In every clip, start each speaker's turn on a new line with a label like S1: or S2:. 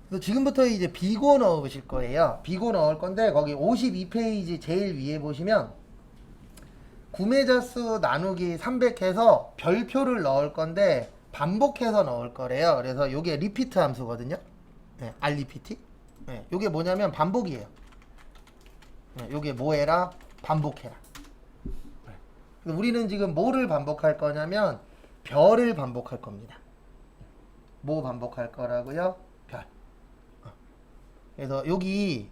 S1: 그래서 지금부터 이제 비고 넣으실 거예요. 비고 넣을 건데 거기 52페이지 제일 위에 보시면 구매자 수 나누기 300 해서 별표를 넣을 건데 반복해서 넣을 거래요. 그래서 이게 리피트 함수거든요. 네, rrepeat. 네, 이게 뭐냐면 반복이에요. 네, 이게 뭐해라? 반복해라. 네. 우리는 지금 뭐를 반복할 거냐면 별을 반복할 겁니다. 뭐 반복할 거라고요? 별. 그래서 여기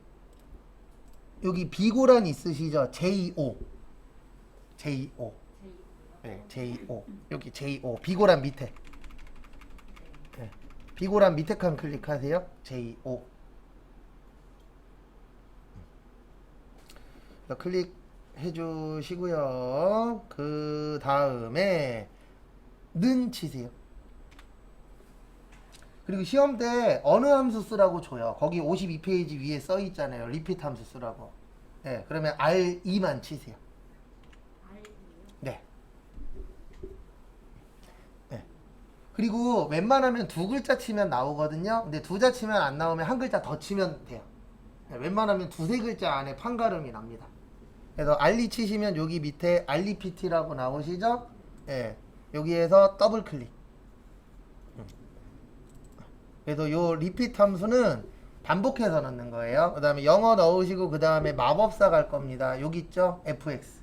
S1: 비고란 있으시죠? JO. JO. 네, JO. 여기 JO. 비고란 밑에. 네. 비고란 밑에 칸 클릭하세요. JO. 클릭해 주시고요. 그 다음에 는 치세요. 그리고 시험 때 어느 함수 쓰라고 줘요. 거기 52페이지 위에 써 있잖아요. 리피트 함수 쓰라고. 네, 그러면 R2만 치세요. 네. 네. 그리고 웬만하면 두 글자 치면 나오거든요. 근데 두 자 치면 안 나오면 한 글자 더 치면 돼요. 네, 웬만하면 두세 글자 안에 판가름이 납니다. 그래서 알리 치시면 여기 밑에 알리PT라고 나오시죠? 네. 여기에서 더블 클릭. 그래서 요 리피트 함수는 반복해서 넣는 거예요. 그 다음에 영어 넣으시고 그 다음에 마법사 갈 겁니다. 여기 있죠? fx.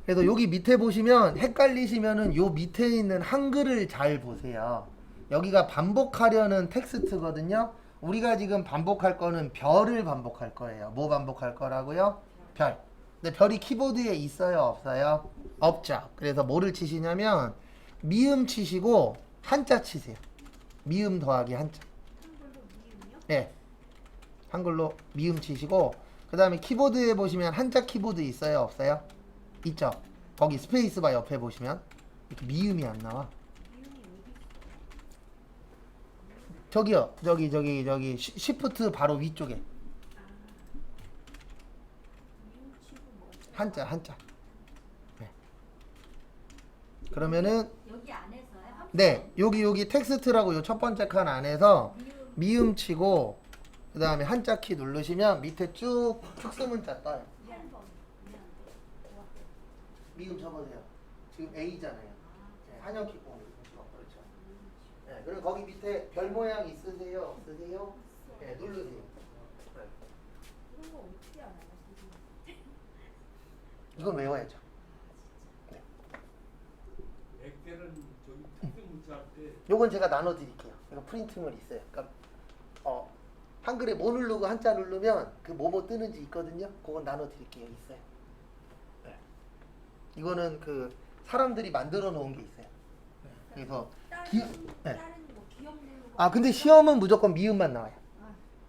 S1: 그래서 여기 밑에 보시면 헷갈리시면은 요 밑에 있는 한글을 잘 보세요. 여기가 반복하려는 텍스트거든요. 우리가 지금 반복할 거는 별을 반복할 거예요. 뭐 반복할 거라고요? 별. 근데 별이 키보드에 있어요? 없어요? 없죠. 그래서 뭐를 치시냐면 미음 치시고 한자 치세요. 미음 더하기 한자. 네. 한글로 미음 치시고 그 다음에 키보드에 보시면 한자 키보드 있어요? 없어요? 있죠. 거기 스페이스바 옆에 보시면 이렇게 미음이 안 나와. 저기요. 저기 시프트 바로 위쪽에 한자. 네. 그러면은
S2: 여기 안에서요?
S1: 네, 여기 텍스트라고 요 첫 번째 칸 안에서 미음 치고 그 다음에 한자 키 누르시면 밑에 쭉 특수문자 떠요. 미음 쳐보세요. 지금 A잖아요. 네, 한영키 꼭 그렇죠. 네, 그리고 거기 밑에 별 모양 있으세요? 없으세요? 네, 누르세요. 네.
S2: 이런 거 어떻게 알아요?
S1: 이건 외워야죠. 네.
S3: 액계는 저기 특정 문자 할 때
S1: 요건 제가 나눠드릴게요. 이거 프린팅을 있어요. 그러니까 한글에 뭐 누르고 한자 누르면 그 뭐뭐 뜨는지 있거든요. 그건 나눠드릴게요. 있어요. 네. 이거는 그 사람들이 만들어 놓은 게 있어요. 네. 그래서 네.
S2: 다른 뭐 기억 누르고
S1: 아 근데 시험은 무조건 미음만 나와요.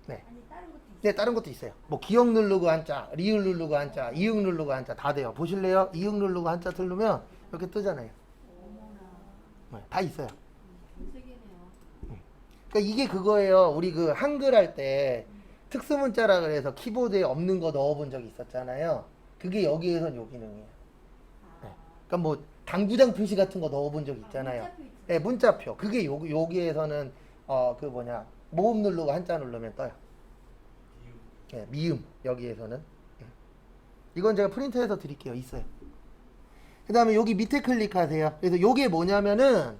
S1: 네.
S2: 아니 다른 것도 있어요.
S1: 네, 다른 것도 있어요. 뭐 기억 누르고 한자, 리을 누르고 한자, 이응 누르고 한자 다 돼요. 보실래요? 이응 누르고 한자 누르면 이렇게 뜨잖아요.
S2: 어머나.
S1: 네, 다 있어요.
S2: 전 세계네요.
S1: 그러니까 이게 그거예요. 우리 그 한글 할 때 특수문자라 그래서 키보드에 없는 거 넣어본 적 있었잖아요. 그게 여기에선 요 기능이에요. 네. 그러니까 뭐 당구장 표시 같은 거 넣어본 적 있잖아요.
S2: 문자표 있죠.
S1: 네, 문자표. 그게 여기에서는 그 뭐냐 모음 누르고 한자 누르면 떠요. 네, 미음 여기에서는. 이건 제가 프린트해서 드릴게요. 있어요. 그 다음에 여기 밑에 클릭하세요. 그래서 요게 뭐냐면은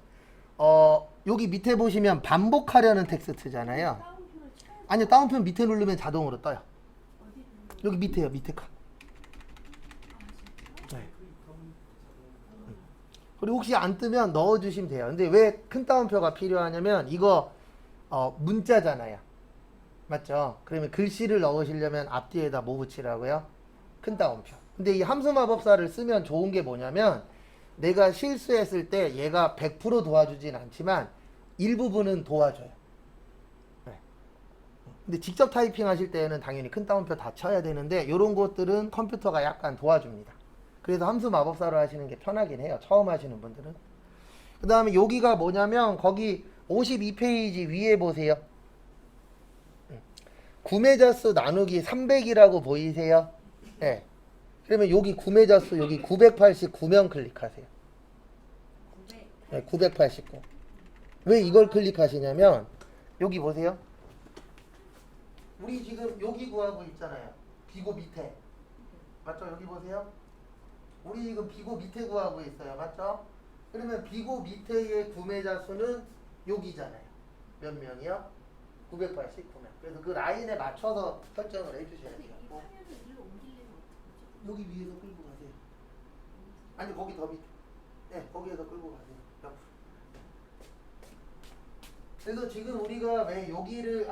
S1: 여기 밑에 보시면 반복하려는 텍스트잖아요.
S2: 따옴표를 쳐야
S1: 아니요, 다운표 밑에 누르면 자동으로 떠요.
S2: 어디 누르?
S1: 여기 밑에요, 밑에 칸. 네. 그리고 혹시 안 뜨면 넣어주시면 돼요. 근데 왜 큰 따옴표가 필요하냐면 이거 문자잖아요. 맞죠? 그러면 글씨를 넣으시려면 앞뒤에다 뭐 붙이라고요? 큰 따옴표. 근데 이 함수 마법사를 쓰면 좋은 게 뭐냐면 내가 실수했을 때 얘가 100% 도와주진 않지만 일부분은 도와줘요. 네. 근데 직접 타이핑 하실 때는 당연히 큰 따옴표 다 쳐야 되는데 이런 것들은 컴퓨터가 약간 도와줍니다. 그래서 함수 마법사로 하시는 게 편하긴 해요. 처음 하시는 분들은. 그 다음에 여기가 뭐냐면 거기 52페이지 위에 보세요. 구매자 수 나누기 300이라고 보이세요? 네. 그러면 여기 구매자 수 여기 989명 클릭하세요.
S2: 900.
S1: 네, 989. 왜 이걸 클릭하시냐면 여기 보세요. 우리 지금 여기 구하고 있잖아요. 비고 밑에. 맞죠? 여기 보세요. 우리 지금 비고 밑에 구하고 있어요. 맞죠? 그러면 비고 밑에의 구매자 수는 여기잖아요. 몇 명이요? 989명. 그래서 그 라인에 맞춰서 설정을 해주셔야
S2: 근데
S1: 돼요.
S2: 이 화면을 일로 옮기려면 어떡하죠?
S1: 여기 위에서 끌고 가세요. 아니 거기 더 밑에. 네, 거기에서 끌고 가세요. 옆으로. 그래서 지금 우리가 왜 여기를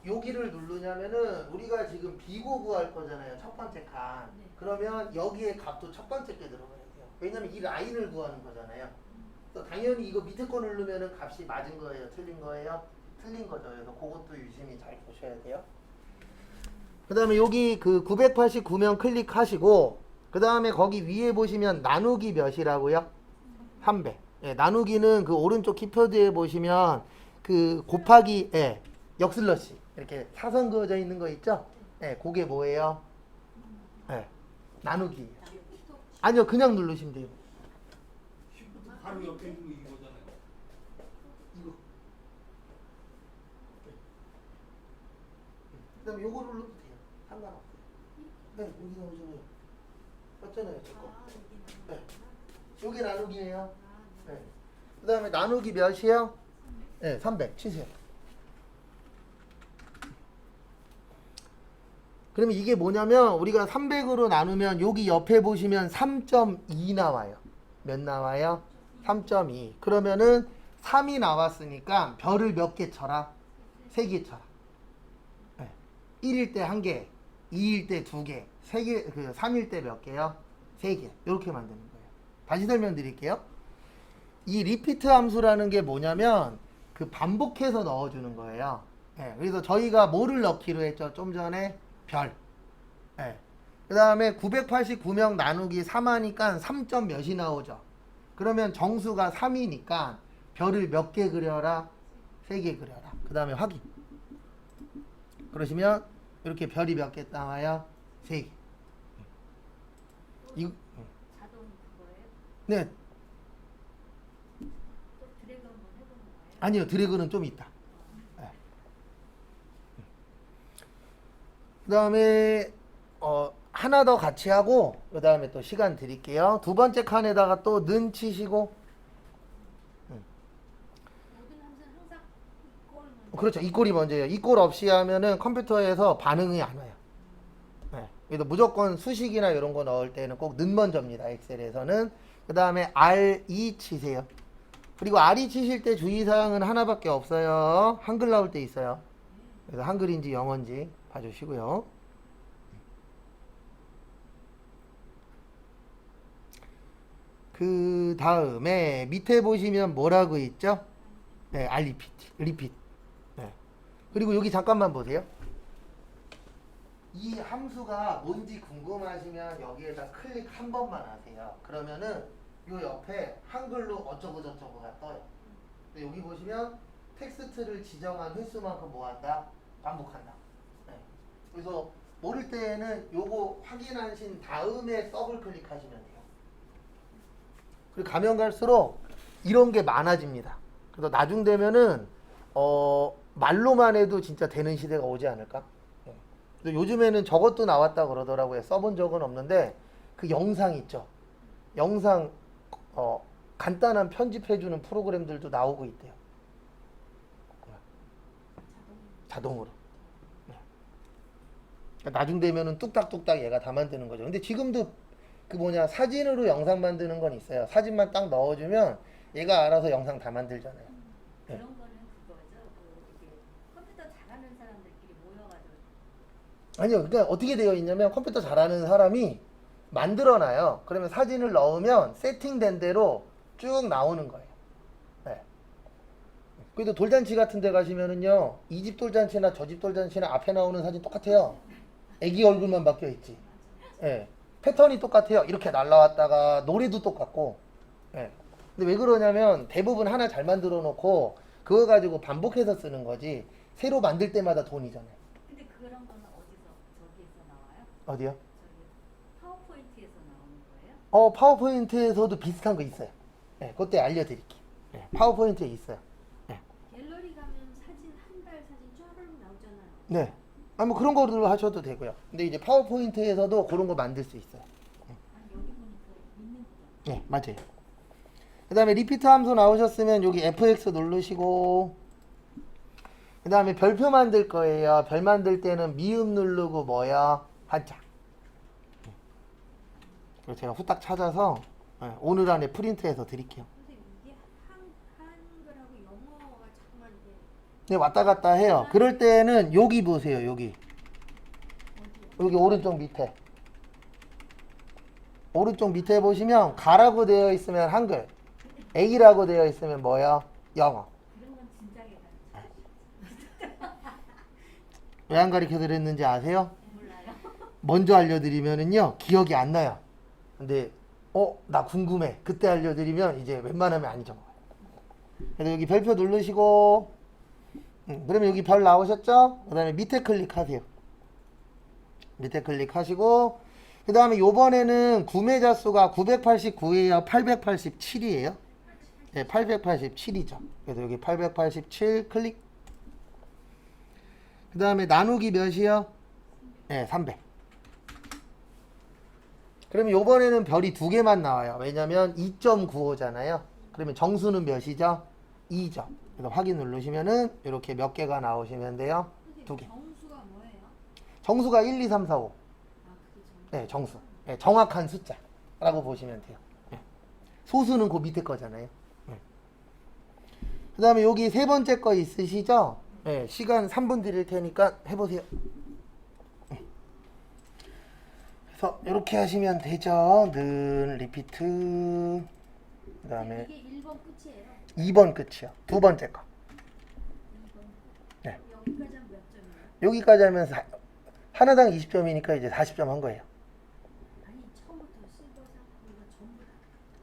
S1: 여기를 누르냐면은 우리가 지금 비고 구할 거잖아요. 첫 번째 칸.
S2: 네.
S1: 그러면 여기에 값도 첫 번째 게 들어가야 돼요. 왜냐면 이 라인을 구하는 거잖아요. 그래서 당연히 이거 밑에 거 누르면은 값이 맞은 거예요. 틀린 거예요. 틀린 거죠. 그래서 그것도 유심히 잘 보셔야 돼요. 그 다음에 여기 그 989명 클릭하시고 그 다음에 거기 위에 보시면 나누기 몇이라고요? 300. 예, 나누기는 그 오른쪽 키패드에 보시면 그 곱하기 역슬러시 이렇게 사선 그어져 있는 거 있죠? 예, 그게 뭐예요? 예, 나누기. 아니요, 그냥 누르시면 돼요.
S3: 시프트 바로 옆에 있는 거 이거잖아요.
S1: 이거. 그 다음에 요거 눌러도 돼요. 상관없어요. 네, 여기 나오잖아요. 맞잖아요, 제 거.
S2: 아, 여기
S1: 네.
S2: 나오는구나.
S1: 요게 나누기예요.
S2: 아, 네.
S1: 네. 그 다음에 나누기 몇이요? 네, 300 치세요. 그러면 이게 뭐냐면 우리가 300으로 나누면 여기 옆에 보시면 3.2 나와요. 몇 나와요? 3.2. 그러면은 3이 나왔으니까 별을 몇 개 쳐라? 3개 쳐라. 네. 1일 때 1개, 2일 때 2개, 3개, 3일 때 몇 개요? 3개. 이렇게 만드는 거예요. 다시 설명드릴게요. 이 리피트 함수라는 게 뭐냐면 그 반복해서 넣어주는 거예요. 예, 그래서 저희가 뭐를 넣기로 했죠? 좀 전에 별. 예. 그 다음에 989명 나누기 3하니까 3점 몇이 나오죠? 그러면 정수가 3이니까 별을 몇 개 그려라? 3개 그려라. 그 다음에 확인. 그러시면 이렇게 별이 몇 개 나와요? 3개.
S2: 자동 그거예요?
S1: 네.
S2: 또 드래그 한번 해보는 거예요?
S1: 아니요, 드래그는 좀 있다. 그 다음에 하나 더 같이 하고 그 다음에 또 시간 드릴게요. 두 번째 칸에다가 또 는 치시고
S2: 모든 함수는 항상 이꼴 먼저.
S1: 그렇죠. 이 꼴이 먼저예요. 이 꼴 없이 하면은 컴퓨터에서 반응이 안 와요. 네. 그래서 무조건 수식이나 이런 거 넣을 때는 꼭 는 먼저입니다. 엑셀에서는. 그 다음에 R2 치세요. 그리고 R2 치실 때 주의사항은 하나밖에 없어요. 한글 나올 때 있어요. 그래서 한글인지 영어인지 봐주시고요. 그 다음에 밑에 보시면 뭐라고 있죠? 네, R 리피트. 네. 그리고 여기 잠깐만 보세요. 이 함수가 뭔지 궁금하시면 여기에다 클릭 한 번만 하세요. 그러면은 요 옆에 한글로 어쩌고 저쩌고가 떠요. 근데 여기 보시면 텍스트를 지정한 횟수만큼 뭐한다? 반복한다. 네. 그래서 모를 때에는 요거 확인하신 다음에 더블 클릭하시면 돼요. 그리고 가면 갈수록 이런 게 많아집니다. 그래서 나중 되면은 말로만 해도 진짜 되는 시대가 오지 않을까? 네. 그래서 요즘에는 저것도 나왔다 그러더라고요. 써본 적은 없는데 그 영상 있죠. 영상 간단한 편집해주는 프로그램들도 나오고 있대요. 자동으로. 네. 그러니까 나중 되면은 뚝딱뚝딱 얘가 다 만드는 거죠. 근데 지금도 그 사진으로 영상 만드는 건 있어요. 사진만 딱 넣어주면 얘가 알아서 영상 다 만들잖아요. 네.
S2: 그런 거는 그거죠. 이렇게 컴퓨터 잘하는 사람들끼리 모여가지고.
S1: 아니요. 그러니까 어떻게 되어 있냐면 컴퓨터 잘하는 사람이 만들어놔요. 그러면 사진을 넣으면 세팅된 대로 쭉 나오는 거예요. 네. 그래도 돌잔치 같은 데 가시면은요, 이 집 돌잔치나 저 집 돌잔치나 앞에 나오는 사진 똑같아요. 애기 얼굴만 바뀌어 있지. 네. 패턴이 똑같아요. 이렇게 날라왔다가 노래도 똑같고. 네. 근데 왜 그러냐면 대부분 하나 잘 만들어 놓고 그거 가지고 반복해서 쓰는 거지 새로 만들 때마다 돈이잖아요.
S2: 근데 그런 거는 어디서 저기에서 나와요?
S1: 어디요?
S2: 저기 파워포인트에서 나오는 거예요?
S1: 파워포인트에서도 비슷한 거 있어요. 네, 그때 알려드릴게요. 네, 파워포인트에 있어요. 네.
S2: 갤러리 가면 사진 한 달 사진 쫙 나오잖아요.
S1: 네. 아, 뭐 그런 거로 하셔도 되고요. 근데 이제 파워포인트에서도 그런 거 만들 수 있어요.
S2: 아니 여기 보니까 있는 거죠.
S1: 네, 맞아요. 그 다음에 리피트 함수 나오셨으면 여기 fx 누르시고, 그 다음에 별표 만들 거예요. 별 만들 때는 미음 누르고 뭐야? 한자. 그리고 제가 후딱 찾아서 오늘 안에 프린트해서 드릴게요.
S2: 선생님 이게 한글하고 영어가 자꾸만 이게
S1: 네, 왔다 갔다 해요. 그럴 때는 여기 보세요. 여기.
S2: 어디요?
S1: 여기 오른쪽 밑에. 오른쪽 밑에 보시면 가라고 되어 있으면 한글, A라고 되어 있으면 뭐야? 영어.
S2: 그런 건 진작에 다
S1: 왜 안 가르쳐 드렸는지 아세요?
S2: 몰라요.
S1: 먼저 알려드리면은요 기억이 안 나요. 근데 나 궁금해. 그때 알려드리면 이제 웬만하면 안 잊어먹어요. 그래서 여기 별표 누르시고, 그러면 여기 별 나오셨죠? 그 다음에 밑에 클릭하세요. 밑에 클릭하시고, 그 다음에 요번에는 구매자 수가 989예요? 887이에요? 네, 887이죠. 그래서 여기 887 클릭. 그 다음에 나누기 몇이요? 네, 300. 그러면 요번에는 별이 2개만 나와요. 왜냐면 2.95잖아요. 그러면 정수는 몇이죠? 2죠. 그래서 확인 누르시면은 이렇게 몇 개가 나오시면 돼요. 2개.
S2: 정수가 뭐예요?
S1: 정수가 1, 2, 3, 4, 5.
S2: 아 그게 정수.
S1: 네, 정수. 네, 정확한 숫자라고 보시면 돼요. 네. 소수는 그 밑에 거잖아요. 네. 그 다음에 여기 세 번째 거 있으시죠? 네, 시간 3분 드릴 테니까 해보세요. 그래서 이렇게 하시면 되죠. 는 리피트. 그 다음에
S2: 이게 1번 끝이에요.
S1: 2번 끝이요. 두 번째 거.
S2: 2번.
S1: 네.
S2: 여기까지 하면 몇 점이에요?
S1: 여기까지 하면 하나당 20점이니까 이제 40점 한 거예요.
S2: 아니 처음부터 실버상 이거 전부 다.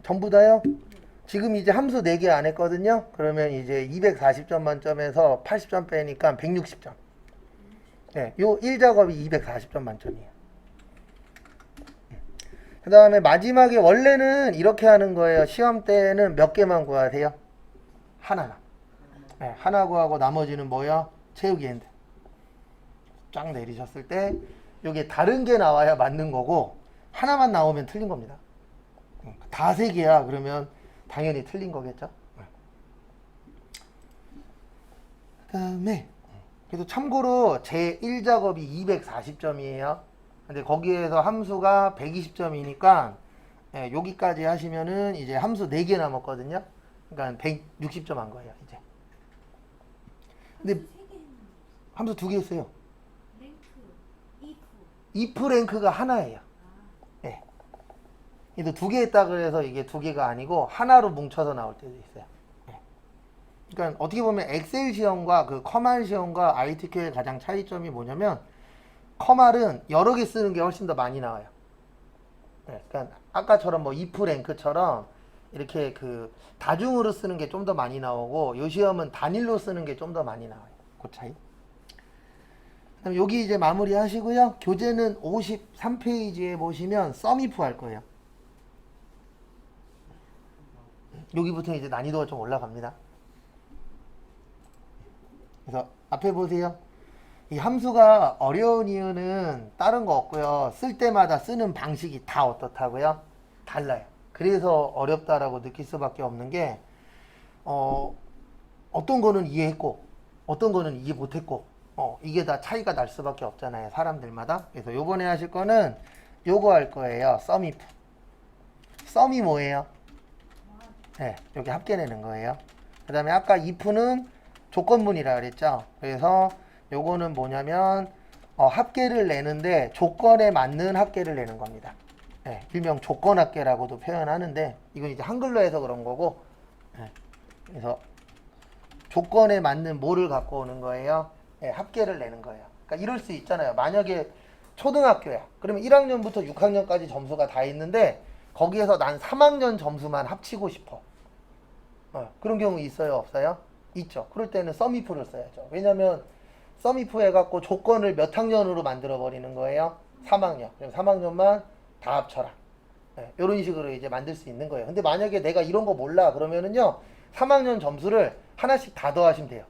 S1: 전부 다요?
S2: 네.
S1: 지금 이제 함수 4개 안 했거든요. 그러면 이제 240점 만점에서 80점 빼니까 160점. 네, 요 1작업이 240점 만점이에요. 그 다음에 마지막에 원래는 이렇게 하는 거예요. 시험 때는 몇 개만 구하세요? 하나만. 네, 하나 구하고 나머지는 뭐야? 채우기 핸드. 쫙 내리셨을 때 이게 다른 게 나와야 맞는 거고 하나만 나오면 틀린 겁니다. 다 3개야. 그러면 당연히 틀린 거겠죠. 그 다음에 그래서 참고로 제 1작업이 240점이에요. 근데 거기에서 함수가 120점이니까 여기까지 하시면은 이제 함수 4개 남았거든요. 그러니까 160점 한 거예요, 이제. 근데
S2: 함수 3개 했는데.
S1: 함수 2개 했어요.
S2: 랭크, if.
S1: if 랭크가 하나예요.
S2: 아,
S1: 예. 그래도 2개 했다 그래서 이게 2개가 아니고 하나로 뭉쳐서 나올 때도 있어요. 예. 그러니까 어떻게 보면 엑셀 시험과 그 커말 시험과 ITQ의 가장 차이점이 뭐냐면 커말은 여러 개 쓰는 게 훨씬 더 많이 나와요. 네, 그러니까 아까처럼 뭐 if 랭크처럼 이렇게 그 다중으로 쓰는 게 좀 더 많이 나오고 요 시험은 단일로 쓰는 게 좀 더 많이 나와요. 그 차이. 그다음 여기 이제 마무리 하시고요. 교재는 53페이지에 보시면 썸이프 할 거예요. 여기부터 이제 난이도가 좀 올라갑니다. 그래서 앞에 보세요. 이 함수가 어려운 이유는 다른 거 없고요. 쓸 때마다 쓰는 방식이 다 어떻다고요? 달라요. 그래서 어렵다라고 느낄 수밖에 없는 게 어떤 거는 이해했고 어떤 거는 이해 못했고 이게 다 차이가 날 수밖에 없잖아요. 사람들마다. 그래서 요번에 하실 거는 요거 할 거예요. 썸이프. 썸이 뭐예요? 네, 여기 합계 내는 거예요. 그 다음에 아까 if는 조건문이라 그랬죠. 그래서 요거는 뭐냐면 합계를 내는데 조건에 맞는 합계를 내는 겁니다. 네, 일명 조건 합계라고도 표현하는데 이건 이제 한글로 해서 그런 거고 네, 그래서 조건에 맞는 뭐를 갖고 오는 거예요? 네, 합계를 내는 거예요. 그러니까 이럴 수 있잖아요. 만약에 초등학교야. 그러면 1학년부터 6학년까지 점수가 다 있는데 거기에서 난 3학년 점수만 합치고 싶어. 그런 경우 있어요? 없어요? 있죠. 그럴 때는 썸이프를 써야죠. 왜냐면 썸이프 해갖고 조건을 몇 학년으로 만들어 버리는 거예요? 3학년. 그럼 3학년만 다 합쳐라. 이런 식으로 이제 만들 수 있는 거예요. 근데 만약에 내가 이런 거 몰라 그러면은요 3학년 점수를 하나씩 다 더하시면 돼요.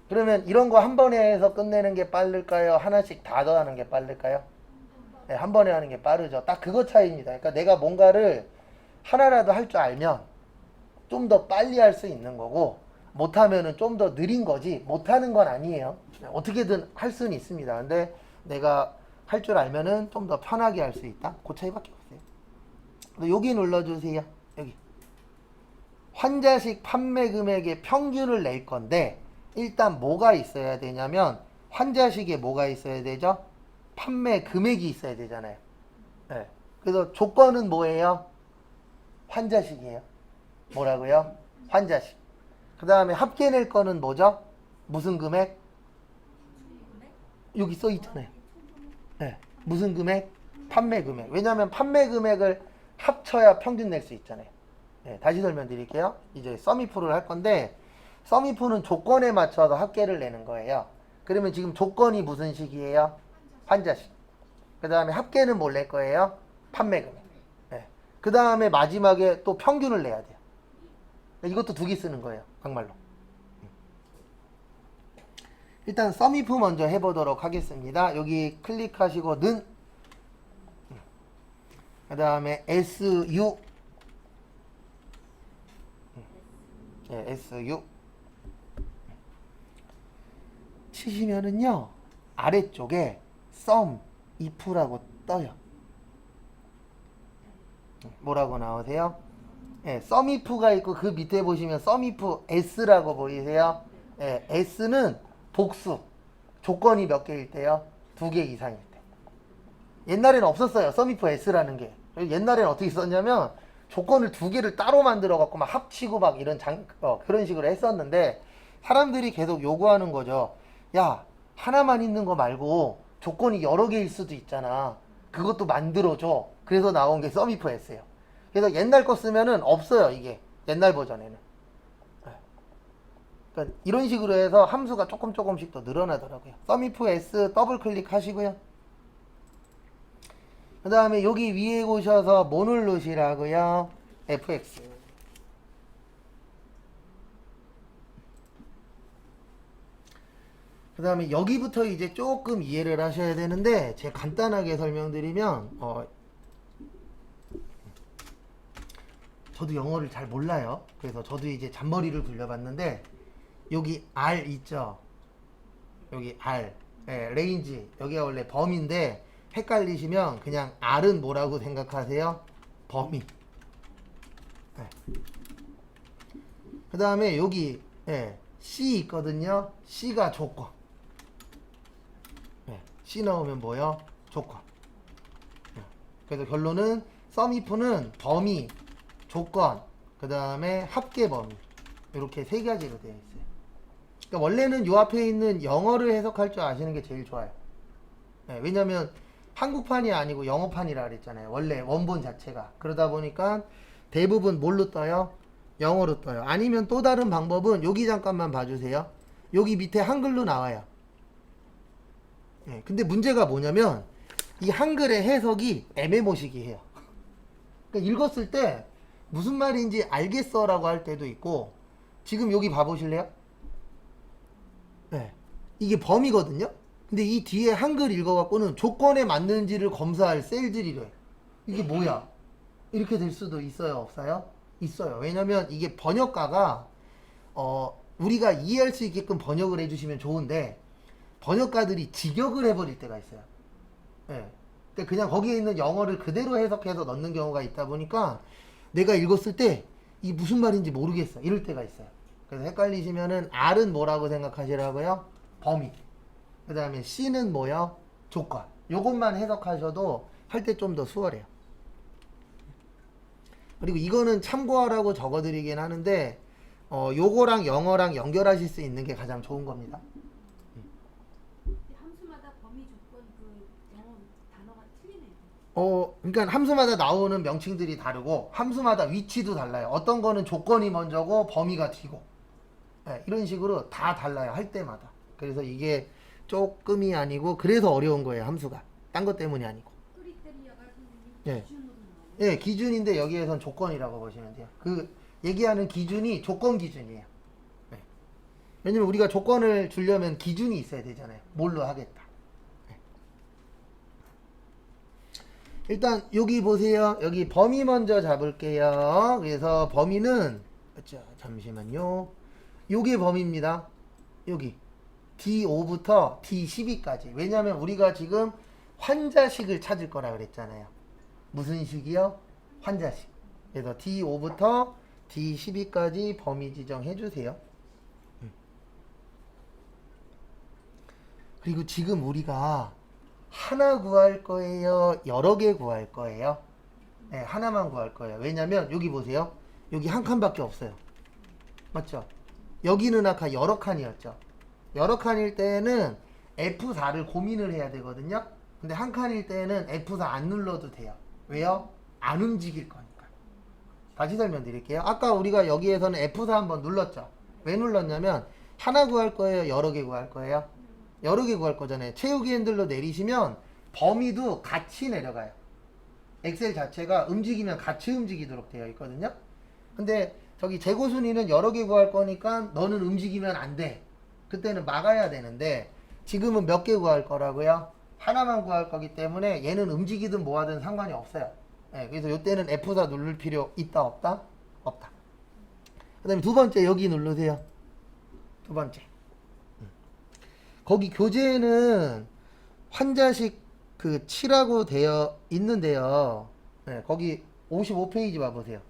S1: 그러면 이런 거 한 번에 해서 끝내는 게 빠를까요? 하나씩 다 더하는 게 빠를까요? 네, 한 번에 하는 게 빠르죠. 딱 그거 차이입니다. 그러니까 내가 뭔가를 하나라도 할 줄 알면 좀 더 빨리 할 수 있는 거고 못하면은 좀 더 느린 거지 못하는 건 아니에요. 어떻게든 할 수는 있습니다. 근데 내가 할 줄 알면은 좀 더 편하게 할 수 있다. 그 차이밖에 없어요. 여기 눌러주세요. 여기 환자식 판매 금액의 평균을 낼 건데 일단 뭐가 있어야 되냐면 환자식에 뭐가 있어야 되죠? 판매 금액이 있어야 되잖아요. 네. 그래서 조건은 뭐예요? 환자식이에요. 뭐라고요? 환자식. 그 다음에 합계 낼 거는 뭐죠? 무슨 금액? 여기 써 있잖아요. 네. 무슨 금액? 판매 금액. 왜냐하면 판매 금액을 합쳐야 평균 낼 수 있잖아요. 네. 다시 설명드릴게요. 이제 서미프를 할 건데 서미프는 조건에 맞춰서 합계를 내는 거예요. 그러면 지금 조건이 무슨 식이에요? 환자식. 그 다음에 합계는 뭘 낼 거예요? 판매 금액. 네. 그 다음에 마지막에 또 평균을 내야 돼요. 이것도 두 개 쓰는 거예요. 강말로. 일단 서미프 먼저 해보도록 하겠습니다. 여기 클릭하시고 는, 그 다음에 SU, 네, SU 치시면은요 아래쪽에 sum if라고 떠요. 뭐라고 나오세요? 네, sum if가 있고 그 밑에 보시면 sum if S라고 보이세요? 네, S는 복수. 조건이 몇 개일 때요? 2개 이상일 때. 옛날에는 없었어요. sum if S라는 게. 옛날에는 어떻게 썼냐면 조건을 2개를 따로 만들어 갖고 막 합치고 막 이런 그런 식으로 했었는데 사람들이 계속 요구하는 거죠. 야, 하나만 있는 거 말고 조건이 여러 개일 수도 있잖아. 그것도 만들어줘. 그래서 나온 게 sum if S예요. 그래서 옛날 거 쓰면은 없어요, 이게. 옛날 버전에는. 그러니까 이런 식으로 해서 함수가 조금씩 더 늘어나더라고요. sum if S 더블 클릭하시고요. 그 다음에 여기 위에 오셔서 뭐 누르시라고요? fx. 그 다음에 여기부터 이제 조금 이해를 하셔야 되는데 제가 간단하게 설명드리면 저도 영어를 잘 몰라요. 그래서 저도 이제 잔머리를 굴려봤는데 여기 R 있죠? 여기 R, 네, 레인지, 여기가 원래 범위인데 헷갈리시면 그냥 R은 뭐라고 생각하세요? 범위. 네. 그 다음에 여기 C 있거든요. C가 조건. C 나오면 뭐요? 조건. 그래서 결론은 sum if는 범위, 조건, 그 다음에 합계 범위. 이렇게 세 가지로 되어 있어요. 그러니까 원래는 요 앞에 있는 영어를 해석할 줄 아시는 게 제일 좋아요. 왜냐면 한국판이 아니고 영어판이라 그랬잖아요. 원래 원본 자체가. 그러다 보니까 대부분 뭘로 떠요? 영어로 떠요. 아니면 또 다른 방법은 여기 잠깐만 봐주세요. 여기 밑에 한글로 나와요. 근데 문제가 뭐냐면 이 한글의 해석이 애매모시기해요. 그러니까 읽었을 때 무슨 말인지 알겠어 라고 할 때도 있고 지금 여기 봐보실래요? 이게 범위거든요. 근데 이 뒤에 한글 읽어갖고는 조건에 맞는지를 검사할 셀들이래. 이게 뭐야? 이렇게 될 수도 있어요, 없어요? 있어요. 왜냐면 이게 번역가가 우리가 이해할 수 있게끔 번역을 해주시면 좋은데 번역가들이 직역을 해버릴 때가 있어요. 그러니까 그냥 거기에 있는 영어를 그대로 해석해서 넣는 경우가 있다 보니까 내가 읽었을 때 이게 무슨 말인지 모르겠어. 이럴 때가 있어요. 그래서 헷갈리시면은 R은 뭐라고 생각하시라고요? 범위. 그 다음에 C는 뭐요? 조건. 요것만 해석하셔도 할 때 좀 더 수월해요. 그리고 이거는 참고하라고 적어드리긴 하는데 요거랑 영어랑 연결하실 수 있는 게 가장 좋은 겁니다.
S2: 함수마다 범위 조건 그 영어 단어가 틀리네요.
S1: 그러니까 함수마다 나오는 명칭들이 다르고 함수마다 위치도 달라요. 어떤 거는 조건이 먼저고 범위가 뒤고 이런 식으로 다 달라요. 할 때마다. 그래서 이게 조금이 아니고 그래서 어려운 거예요. 함수가. 딴 것 때문이 아니고. 예.
S2: 기준으로 나와요.
S1: 예, 기준인데 여기에선 조건이라고 보시면 돼요. 그 얘기하는 기준이 조건 기준이에요. 네. 왜냐면 우리가 조건을 주려면 기준이 있어야 되잖아요. 뭘로 하겠다. 네. 일단 여기 보세요. 여기 범위 먼저 잡을게요. 그래서 범위는 자, 잠시만요. 요게 범위입니다. 여기 D5부터 D12까지. 왜냐면 우리가 지금 환자식을 찾을 거라 그랬잖아요. 무슨 식이요? 환자식. 그래서 D5부터 D12까지 범위 지정해 주세요. 그리고 지금 우리가 하나 구할 거예요? 여러 개 구할 거예요? 네, 하나만 구할 거예요. 왜냐면 여기 보세요. 여기 한 칸밖에 없어요. 맞죠? 여기는 아까 여러 칸이었죠. 여러 칸일 때는 F4를 고민을 해야 되거든요. 근데 한 칸일 때는 F4 안 눌러도 돼요. 왜요? 안 움직일 거니까. 다시 설명드릴게요. 아까 우리가 여기에서는 F4 한번 눌렀죠. 왜 눌렀냐면 하나 구할 거예요? 여러 개 구할 거예요? 여러 개 구할 거잖아요. 채우기 핸들로 내리시면 범위도 같이 내려가요. 엑셀 자체가 움직이면 같이 움직이도록 되어 있거든요. 근데 저기 재고 순위는 여러 개 구할 거니까 너는 움직이면 안 돼. 그때는 막아야 되는데 지금은 몇 개 구할 거라고요? 하나만 구할 거기 때문에 얘는 움직이든 뭐하든 상관이 없어요. 네, 그래서 이때는 F4 누를 필요 있다 없다? 없다. 그 다음에 두 번째 여기 누르세요. 두 번째. 거기 교재에는 환자식 그 7라고 되어 있는데요. 네, 거기 55페이지 봐보세요.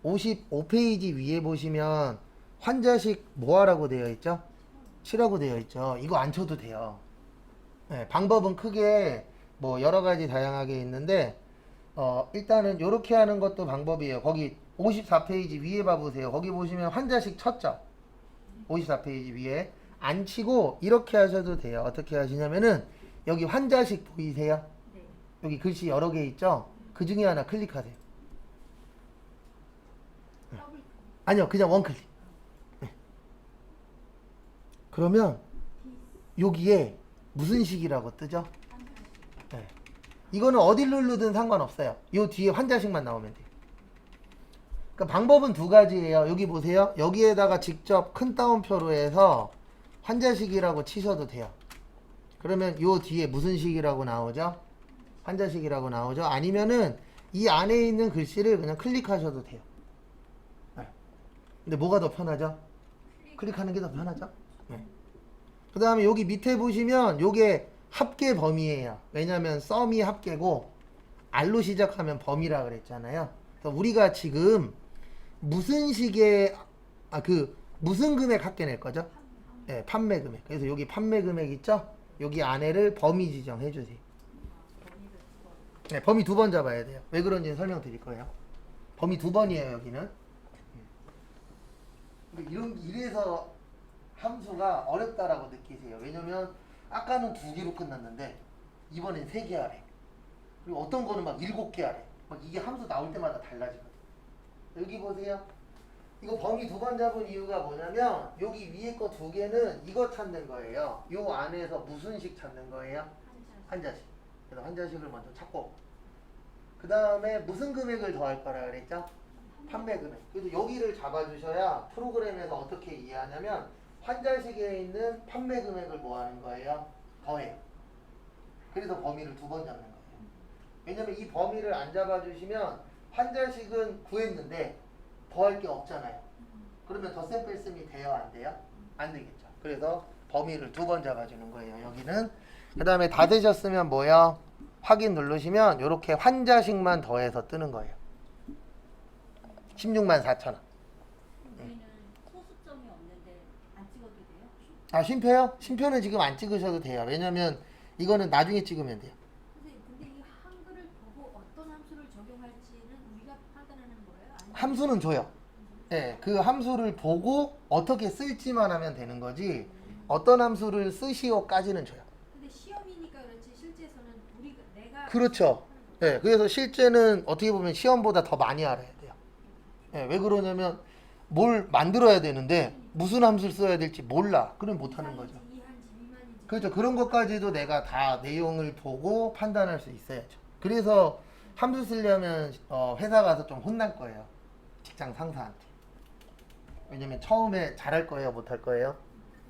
S1: 55페이지 위에 보시면 환자식 뭐하라고 되어 있죠? 7라고 되어 있죠. 이거 안 쳐도 돼요. 네, 방법은 크게 뭐 여러 가지 다양하게 있는데 일단은 이렇게 하는 것도 방법이에요. 거기 54페이지 위에 봐보세요. 거기 보시면 환자식 쳤죠. 54페이지 위에 안 치고 이렇게 하셔도 돼요. 어떻게 하시냐면은 여기 환자식 보이세요?
S2: 네.
S1: 여기 글씨 여러 개 있죠? 그 중에 하나 클릭하세요.
S2: 더블
S1: 아니요, 그냥 원클릭. 네. 그러면 여기에 무슨 식이라고 뜨죠? 네. 이거는 어딜 누르든 상관없어요. 요 뒤에 환자식만 나오면 돼요. 그러니까 방법은 두 가지예요. 여기 보세요. 여기에다가 직접 큰 따옴표로 해서 환자식이라고 치셔도 돼요. 그러면 요 뒤에 무슨 식이라고 나오죠? 환자식이라고 나오죠? 아니면은 이 안에 있는 글씨를 그냥 클릭하셔도 돼요. 네. 근데 뭐가 더 편하죠? 클릭하는 게 더 편하죠? 네. 그 다음에 여기 밑에 보시면 요게 합계 범위예요. 왜냐면 썸이 합계고 R로 시작하면 범위라 그랬잖아요. 그래서 우리가 지금 무슨 식의 무슨 금액 합계 낼 거죠? 네, 판매 금액. 그래서 여기 판매 금액 있죠? 여기 안에를 범위 지정해 주세요. 네, 범위 두 번 잡아야 돼요. 왜 그런지 설명드릴 거예요. 범위 두 번이에요, 여기는. 이래서 함수가 어렵다라고 느끼세요. 왜냐면 아까는 두 개로 끝났는데 이번엔 세 개 하래. 그리고 어떤 거는 막 7개 하래. 막 이게 함수 나올 때마다 달라지거든. 여기 보세요. 이거 범위 두 번 잡은 이유가 뭐냐면 여기 위에 거 두 개는 이거 찾는 거예요. 요 안에서 무슨 식 찾는 거예요? 환자식. 그래서 환자식을 먼저 찾고 그 다음에 무슨 금액을 더할 거라 그랬죠? 판매 금액. 그래서 여기를 잡아주셔야 프로그램에서 어떻게 이해하냐면 환자식에 있는 판매 금액을 뭐 하는 거예요? 더해요. 그래서 범위를 두 번 잡는 거예요. 왜냐면 이 범위를 안 잡아주시면 환자식은 구했는데 더할 게 없잖아요. 그러면 덧셈 뺄셈이 돼요? 안 돼요? 안 되겠죠. 그래서 범위를 두 번 잡아주는 거예요. 여기는. 그 다음에 다 되셨으면 뭐요? 확인 누르시면 이렇게 환자식만 더해서 뜨는 거예요. 164,000원.
S2: 저희는 소수점이 없는데 안 찍어도 돼요?
S1: 아, 쉼표요? 쉼표는 지금 안 찍으셔도 돼요. 왜냐면 이거는 나중에 찍으면 돼요.
S2: 근데 이 한글을 보고 어떤 함수를 적용할지는 우리가 판단하는 거예요? 아니면
S1: 함수는 줘요. 네, 그 함수를 보고 어떻게 쓸지만 하면 되는 거지 어떤 함수를 쓰시오까지는 줘요.
S2: 근데 시험이니까 그렇지 실제에서는 내가
S1: 그렇죠. 네, 그래서 실제는 어떻게 보면 시험보다 더 많이 알아야 돼요. 네, 왜 그러냐면 뭘 만들어야 되는데 무슨 함수를 써야 될지 몰라. 그럼 못하는 거죠.
S2: 이한지 미만인지
S1: 그렇죠. 그런 것까지도 내가 다 내용을 보고 판단할 수 있어야죠. 그래서 함수 쓰려면 회사 가서 좀 혼날 거예요. 직장 상사한테. 왜냐면 처음에 잘할 거예요, 못할 거예요?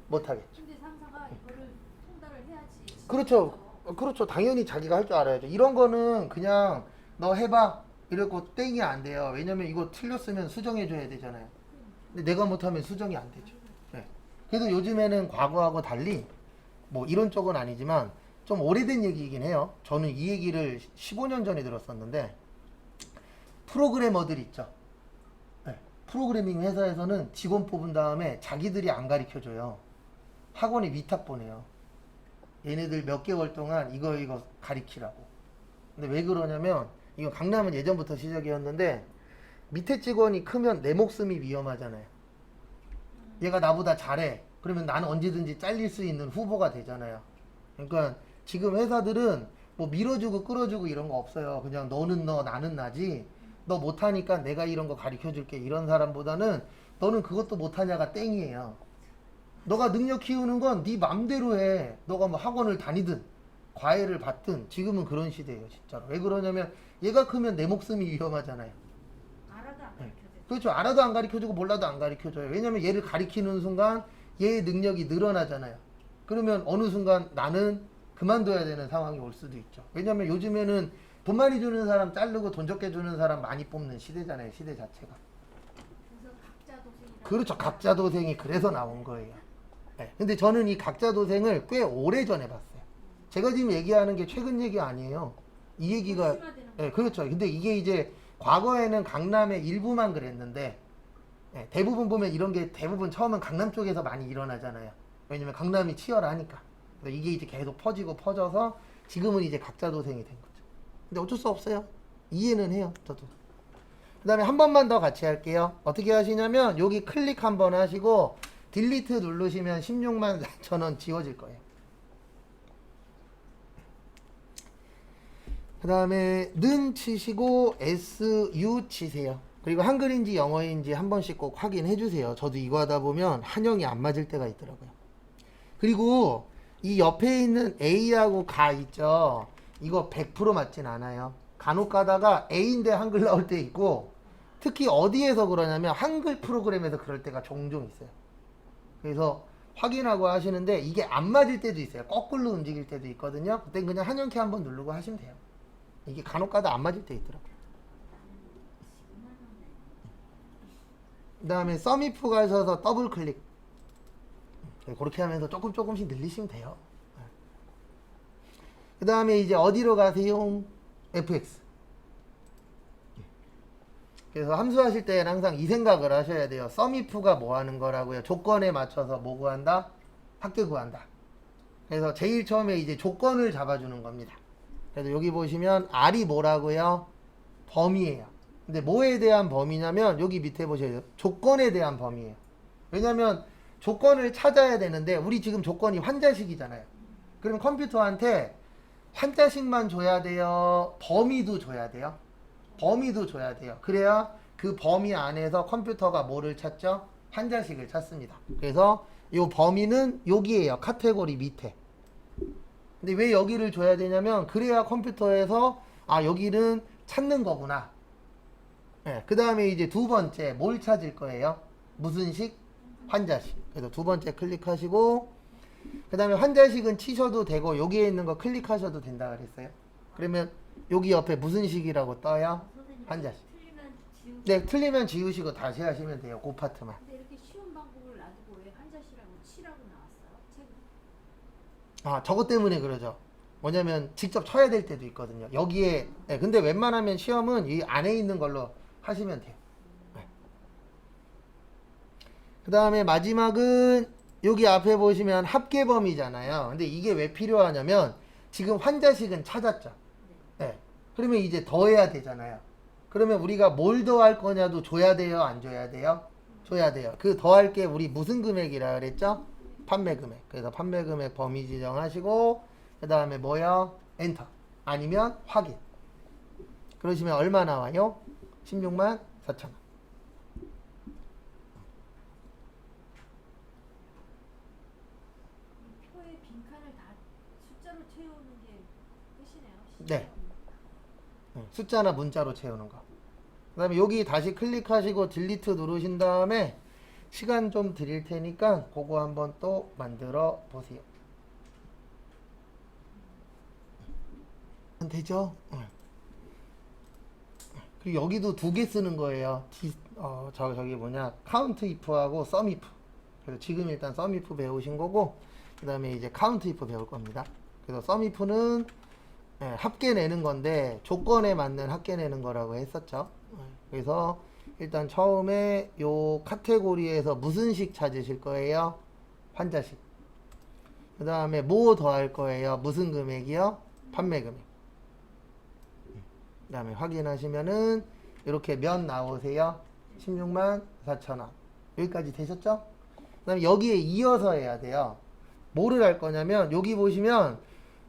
S1: 못하겠죠.
S2: 근데 상사가 이거를 통달을 해야지.
S1: 그렇죠. 그렇죠. 당연히 자기가 할 줄 알아야죠. 이런 거는 그냥 너 해봐. 이러고 땡이 안 돼요. 왜냐면 이거 틀렸으면 수정해줘야 되잖아요. 근데 내가 못하면 수정이 안 되죠. 네. 그래도 요즘에는 과거하고 달리 뭐 이런 쪽은 아니지만 좀 오래된 얘기이긴 해요. 저는 이 얘기를 15년 전에 들었었는데 프로그래머들 있죠. 네. 프로그래밍 회사에서는 직원 뽑은 다음에 자기들이 안 가르쳐줘요. 학원에 위탁 보내요. 얘네들 몇 개월 동안 이거 가르치라고. 근데 왜 그러냐면 이거 강남은 예전부터 시작이었는데 밑에 직원이 크면 내 목숨이 위험하잖아요. 얘가 나보다 잘해. 그러면 나는 언제든지 잘릴 수 있는 후보가 되잖아요. 그러니까 지금 회사들은 뭐 밀어주고 끌어주고 이런 거 없어요. 그냥 너는 너, 나는 나지. 너 못하니까 내가 이런 거 가르쳐줄게. 이런 사람보다는 너는 그것도 못하냐가 땡이에요. 너가 능력 키우는 건 네 맘대로 해. 너가 뭐 학원을 다니든 과외를 받든 지금은 그런 시대예요, 진짜로. 왜 그러냐면 얘가 크면 내 목숨이 위험하잖아요.
S2: 알아도 안
S1: 네.
S2: 가르쳐줘.
S1: 그렇죠. 알아도 안 가르쳐주고 몰라도 안 가르쳐줘요. 왜냐면 얘를 가르치는 순간 얘의 능력이 늘어나잖아요. 그러면 어느 순간 나는 그만둬야 되는 상황이 올 수도 있죠. 왜냐면 요즘에는 돈 많이 주는 사람 자르고 돈 적게 주는 사람 많이 뽑는 시대잖아요. 시대 자체가.
S2: 그래서 각자 도생이라고.
S1: 그렇죠. 각자 도생이 그래서 나온 거예요. 네. 근데 저는 이 각자 도생을 꽤 오래 전에 봤어요. 제가 지금 얘기하는 게 최근 얘기 아니에요. 이 얘기가
S2: 심화되는
S1: 네, 그렇죠. 근데 이게 이제 과거에는 강남의 일부만 그랬는데 네, 대부분 보면 이런 게 대부분 처음은 강남 쪽에서 많이 일어나잖아요. 왜냐면 강남이 치열하니까. 그래서 이게 이제 계속 퍼지고 퍼져서 지금은 이제 각자 도생이 된 거죠. 근데 어쩔 수 없어요. 이해는 해요. 저도. 그 다음에 한 번만 더 같이 할게요. 어떻게 하시냐면 여기 클릭 한번 하시고 딜리트 누르시면 16만 4천원 지워질 거예요. 그 다음에 는 치시고 SU 치세요. 그리고 한글인지 영어인지 한 번씩 꼭 확인해 주세요. 저도 이거 하다 보면 한영이 안 맞을 때가 있더라고요. 그리고 이 옆에 있는 A하고 가 있죠. 이거 100% 맞진 않아요. 간혹 가다가 A인데 한글 나올 때 있고 특히 어디에서 그러냐면 한글 프로그램에서 그럴 때가 종종 있어요. 그래서 확인하고 하시는데 이게 안 맞을 때도 있어요. 거꾸로 움직일 때도 있거든요. 그땐 그냥 한영키 한번 누르고 하시면 돼요. 이게 간혹 가다 안 맞을 때 있더라고요. 그 다음에 썸이프 가셔서 더블 클릭. 그렇게 하면서 조금씩 늘리시면 돼요. 그 다음에 이제 어디로 가세요? fx. 그래서 함수하실 때는 항상 이 생각을 하셔야 돼요. 썸이프가 뭐 하는 거라고요? 조건에 맞춰서 뭐 구한다? 합계 구한다. 그래서 제일 처음에 이제 조건을 잡아주는 겁니다. 그래서 여기 보시면 R이 뭐라고요? 범위예요. 근데 뭐에 대한 범위냐면 여기 밑에 보셔요. 조건에 대한 범위예요. 왜냐면 조건을 찾아야 되는데 우리 지금 조건이 환자식이잖아요. 그러면 컴퓨터한테 환자식만 줘야 돼요? 범위도 줘야 돼요? 범위도 줘야 돼요. 그래야 그 범위 안에서 컴퓨터가 뭐를 찾죠? 환자식을 찾습니다. 그래서 이 범위는 여기에요. 카테고리 밑에. 근데 왜 여기를 줘야 되냐면 그래야 컴퓨터에서 아 여기는 찾는 거구나. 네, 그 다음에 이제 두 번째 뭘 찾을 거예요? 무슨 식? 환자식. 그래서 두 번째 클릭하시고 그 다음에 환자식은 치셔도 되고 여기에 있는 거 클릭하셔도 된다 그랬어요. 그러면 여기 옆에 무슨 식이라고 떠요?
S2: 선생님,
S1: 환자식.
S2: 틀리면 지우고.
S1: 네, 틀리면 지우시고 다시 하시면 돼요. 그 파트만.
S2: 근데 이렇게 쉬운 방법을 놔두고 왜 환자시라고 치라고 나왔어요? 책은.
S1: 아, 저것 때문에 그러죠. 뭐냐면 직접 쳐야 될 때도 있거든요. 여기에. 네, 근데 웬만하면 시험은 이 안에 있는 걸로 하시면 돼요. 네. 그 다음에 마지막은 여기 앞에 보시면 합계범위잖아요. 근데 이게 왜 필요하냐면 지금 환자식은 찾았죠. 네. 그러면 이제 더해야 되잖아요. 그러면 우리가 뭘 더할 거냐도 줘야 돼요? 안 줘야 돼요? 줘야 돼요. 그 더할 게 우리 무슨 금액이라 그랬죠? 판매 금액. 그래서 판매 금액 범위 지정하시고 그 다음에 뭐요? 엔터. 아니면 확인. 그러시면 얼마 나와요? 16만 4천 원.
S2: 표에 빈칸을 다 숫자로 채우는 게 끝이네요.
S1: 네. 숫자나 문자로 채우는 거. 그 다음에 여기 다시 클릭하시고 딜리트 누르신 다음에 시간 좀 드릴 테니까 그거 한번 또 만들어 보세요. 되죠? 그리고 여기도 두 개 쓰는 거예요. 저기 뭐냐 카운트 if하고 sum if. 그래서 지금 일단 sum if 배우신 거고 그 다음에 이제 카운트 if 배울 겁니다. 그래서 sum if는 합계 내는 건데 조건에 맞는 합계 내는 거라고 했었죠. 그래서 일단 처음에 요 카테고리에서 무슨 식 찾으실 거예요? 환자식. 그 다음에 뭐 더할 거예요? 무슨 금액이요? 판매 금액. 그 다음에 확인하시면은 이렇게 면 나오세요. 16만 4천원. 여기까지 되셨죠? 그 다음에 여기에 이어서 해야 돼요. 뭐를 할 거냐면 여기 보시면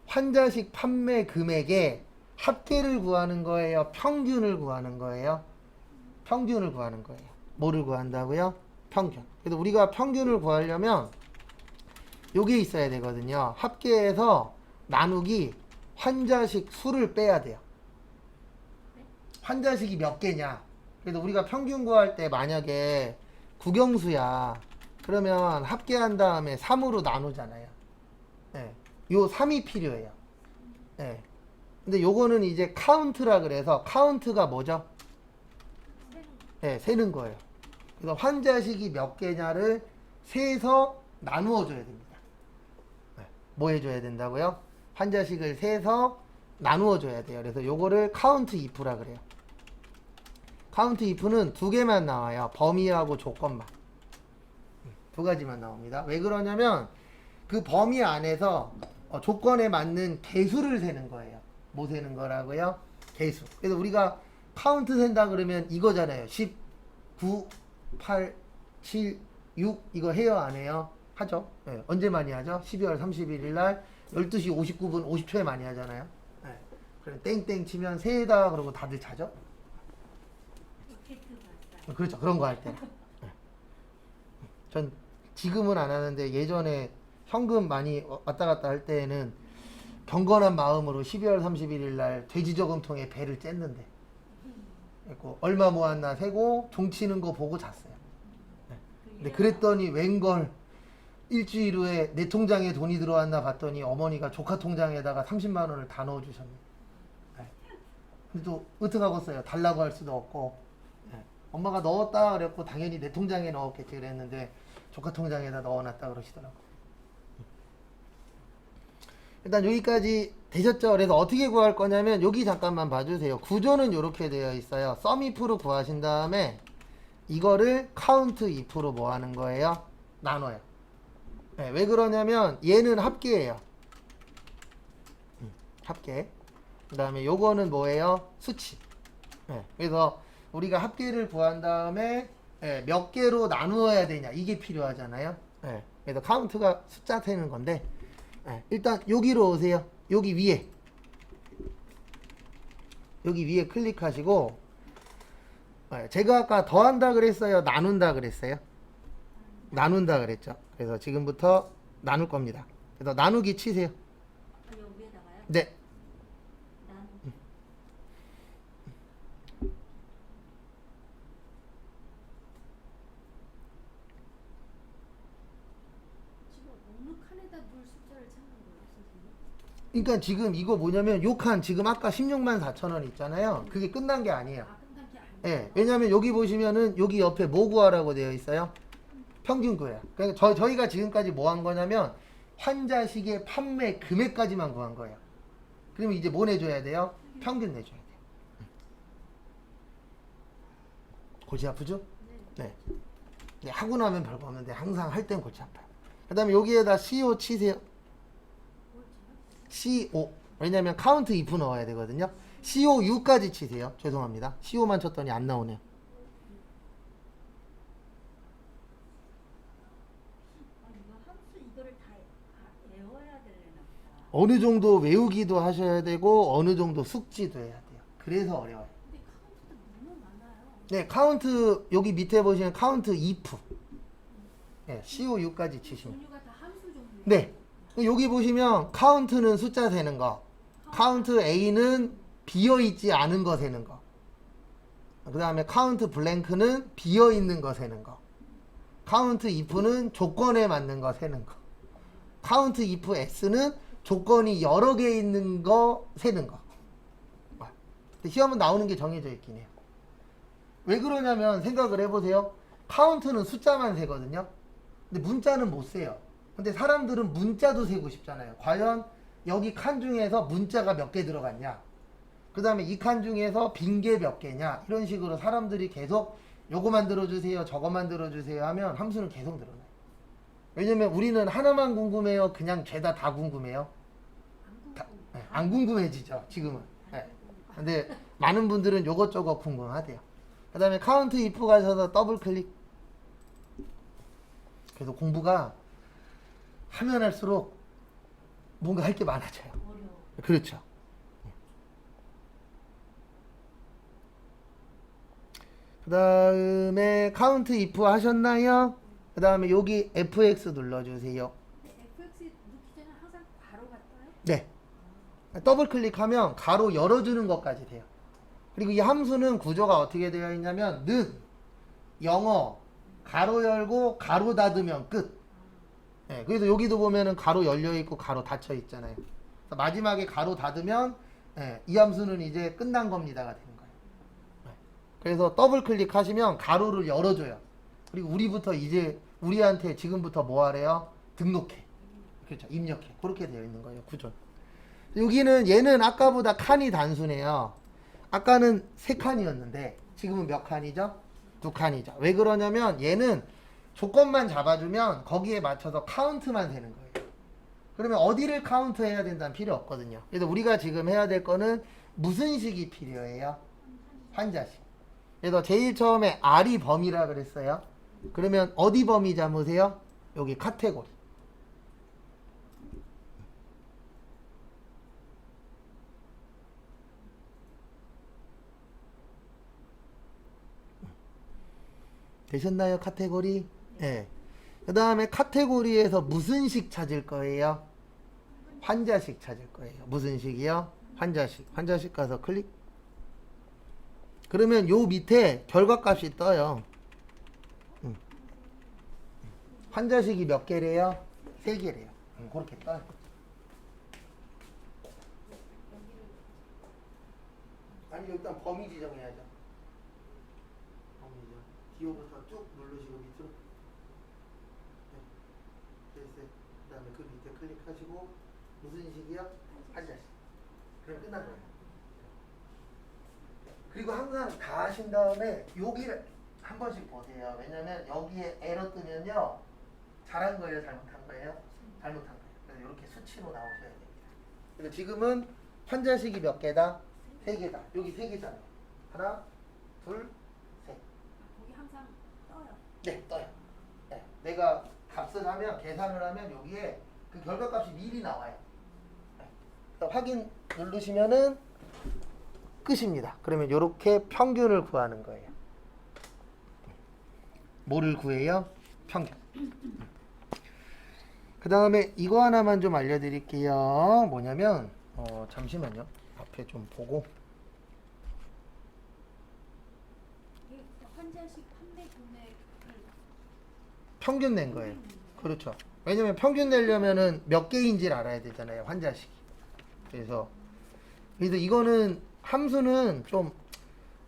S1: 환자식 판매 금액에 합계를 구하는 거예요? 평균을 구하는 거예요? 평균을 구하는 거예요. 뭐를 구한다고요? 평균. 그래서 우리가 평균을 구하려면 요게 있어야 되거든요. 합계에서 나누기 환자식 수를 빼야 돼요. 환자식이 몇 개냐? 그래서 우리가 평균 구할 때 만약에 국영수야. 그러면 합계한 다음에 3으로 나누잖아요. 네. 요 3이 필요해요. 네. 근데 요거는 이제 카운트라 그래서 카운트가 뭐죠? 네, 세는 거예요. 그래서 환자식이 몇 개냐를 세서 나누어 줘야 됩니다. 네. 뭐 해줘야 된다고요? 환자식을 세서 나누어 줘야 돼요. 그래서 요거를 카운트 if라 그래요. 카운트 if는 두 개만 나와요. 범위하고 조건만. 두 가지만 나옵니다. 왜 그러냐면 그 범위 안에서 조건에 맞는 개수를 세는 거예요. 뭐 세는 거라고요? 개수. 그래서 우리가 카운트 센다 그러면 이거잖아요. 10, 9, 8, 7, 6 이거 해요 안 해요? 하죠. 네. 언제 많이 하죠? 12월 31일 날 12시 59분 50초에 많이 하잖아요. 네. 그럼 땡땡 치면 새해다 그러고 다들 자죠? 그렇죠. 그런 거 할 때. 네. 전 지금은 안 하는데 예전에 현금 많이 왔다 갔다 할 때에는 경건한 마음으로 12월 31일 날 돼지 저금통에 배를 쬐는데 그리고 얼마 모았나 세고 종치는 거 보고 잤어요. 네. 근데 그랬더니 웬걸 일주일 후에 내 통장에 돈이 들어왔나 봤더니 어머니가 조카 통장에다가 30만 원을 다 넣어주셨네. 네. 근데 또 어떡하겠어요. 달라고 할 수도 없고 네. 엄마가 넣었다 그랬고 당연히 내 통장에 넣었겠지 그랬는데 조카 통장에다 넣어놨다 그러시더라고. 일단 여기까지 되셨죠? 그래서 어떻게 구할 거냐면 여기 잠깐만 봐주세요. 구조는 이렇게 되어 있어요. sum if로 구하신 다음에 이거를 count if로 뭐 하는 거예요? 나눠요. 네, 왜 그러냐면 얘는 합계예요. 합계. 그 다음에 요거는 뭐예요? 수치. 네, 그래서 우리가 합계를 구한 다음에 네, 몇 개로 나누어야 되냐 이게 필요하잖아요. 네, 그래서 카운트가 숫자 세는 건데 네, 일단 여기로 오세요. 여기 위에 클릭하시고 네, 제가 아까 더한다 그랬어요? 나눈다 그랬어요? 나눈다 그랬죠. 그래서 지금부터 나눌 겁니다. 그래서 나누기 치세요.
S2: 여기에다가요?
S1: 네.
S2: 지금 어느 칸에다 둘 숫자를 찾는 거예요, 선생님?
S1: 그러니까 지금 이거 뭐냐면 요 칸 지금 아까 16만 4천 원 있잖아요. 그게 끝난 게 아니에요.
S2: 아, 끝난 게 아니에요?
S1: 예, 왜냐면 여기 보시면은 여기 옆에 뭐 구하라고 되어 있어요? 평균 구해요. 그러니까 저희가 지금까지 뭐 한 거냐면 환자식의 판매 금액까지만 구한 거예요. 그러면 이제 뭐 내줘야 돼요? 평균 내줘야 돼요. 골치 아프죠? 네. 네, 하고 나면 별거 없는데 항상 할 땐 골치 아파요. 그 다음에 여기에다 CO 치세요. CO. 왜냐면 카운트 if 넣어야 되거든요. COU까지 치세요. 죄송합니다. CO만 쳤더니 안 나오네요.
S2: 이거 함수 이거를 다 외워야 되려나 보다.
S1: 어느 정도 외우기도 하셔야 되고 어느 정도 숙지도 해야 돼요. 그래서 어려워요.
S2: 근데 카운트도 너무 많아요.
S1: 네, 카운트 여기 밑에 보시면 카운트 if. 네, COU까지 치시면.
S2: 종류가 다 함수 종류.
S1: 네. 여기 보시면 카운트는 숫자 세는 거. 카운트 A는 비어있지 않은 거 세는 거. 그 다음에 카운트 블랭크는 비어있는 거 세는 거. 카운트 if는 조건에 맞는 거 세는 거. 카운트 if s는 조건이 여러 개 있는 거 세는 거. 시험은 나오는 게 정해져 있긴 해요. 왜 그러냐면 생각을 해보세요. 카운트는 숫자만 세거든요. 근데 문자는 못 세요. 근데 사람들은 문자도 세고 싶잖아요. 과연 여기 칸 중에서 문자가 몇 개 들어갔냐, 그 다음에 이 칸 중에서 빈 게 몇 개냐, 이런 식으로 사람들이 계속 요거 만들어주세요, 저거 만들어주세요 하면 함수는 계속 늘어나요. 왜냐면 우리는 하나만 궁금해요, 그냥 죄다 다 궁금해요? 안 궁금해지죠 지금은. 네. 근데 많은 분들은 요것저것 궁금하대요. 그 다음에 카운트 if 가셔서 더블 클릭. 그래서 공부가 하면 할수록 뭔가 할 게 많아져요.
S2: 어려워.
S1: 그렇죠. 그 다음에 카운트 if 하셨나요? 그 다음에 여기 fx 눌러주세요.
S2: 근데 FX 넣기 전에 항상 괄호가 떠요?
S1: 네. 더블 클릭하면 가로 열어주는 것까지 돼요. 그리고 이 함수는 구조가 어떻게 되어 있냐면 는, 영어, 가로 열고 가로 닫으면 끝. 네, 그래서 여기도 보면은 가로 열려 있고 가로 닫혀 있잖아요. 그래서 마지막에 가로 닫으면 이 함수는 이제 끝난 겁니다가 되는 거예요. 네. 그래서 더블 클릭하시면 가로를 열어줘요. 그리고 우리부터 이제 우리한테 지금부터 뭐 하래요? 등록해. 그렇죠. 입력해. 그렇게 되어 있는 거예요. 구조. 여기는 얘는 아까보다 칸이 단순해요. 아까는 3칸이었는데 지금은 몇 칸이죠? 2칸이죠. 왜 그러냐면 얘는 조건만 잡아주면 거기에 맞춰서 카운트만 되는 거예요. 그러면 어디를 카운트 해야 된다는 필요 없거든요. 그래서 우리가 지금 해야 될 거는 무슨 식이 필요해요? 환자식. 그래서 제일 처음에 R이 범위라 그랬어요. 그러면 어디 범위 잡으세요? 여기 카테고리. 되셨나요? 카테고리? 네. 그 다음에 카테고리에서 무슨 식 찾을 거예요? 환자식 찾을 거예요. 무슨 식이요? 환자식. 환자식 가서 클릭. 그러면 요 밑에 결과값이 떠요. 환자식이 몇 개래요? 3개래요. 그렇게 떠요. 아니 일단 범위 지정해야죠. 범위 지정. 기호부터 쭉 누르시고 밑으로. 네. 됐어요. 그 다음에 그 밑에 클릭하시고 무슨 식이요? 환자식. 그럼 끝난 거예요. 그리고 항상 다 하신 다음에 여기를 한 번씩 보세요. 왜냐면 여기에 에러 뜨면요, 잘한 거예요, 잘못한 거예요? 잘못한 거예요. 그래서 이렇게 수치로 나오셔야 됩니다. 그래서 지금은 환자식이 몇 개다? 3개다. 여기 3개잖아요. 하나, 둘, 셋.
S2: 거기 항상 떠요.
S1: 네, 떠요. 네. 내가 값을 하면, 계산을 하면 여기에 그 결과값이 미리 나와요. 네. 그래서 확인 누르시면은 끝입니다. 그러면 이렇게 평균을 구하는 거예요. 뭐를 구해요? 평균. 그 다음에 이거 하나만 좀 알려드릴게요. 뭐냐면 잠시만요. 앞에 좀 보고.
S2: 이게 환자식 판매 금액을
S1: 평균 낸 거예요. 그렇죠. 왜냐면 평균 내려면은 몇 개인지를 알아야 되잖아요. 환자식이. 그래서 이거는 함수는 좀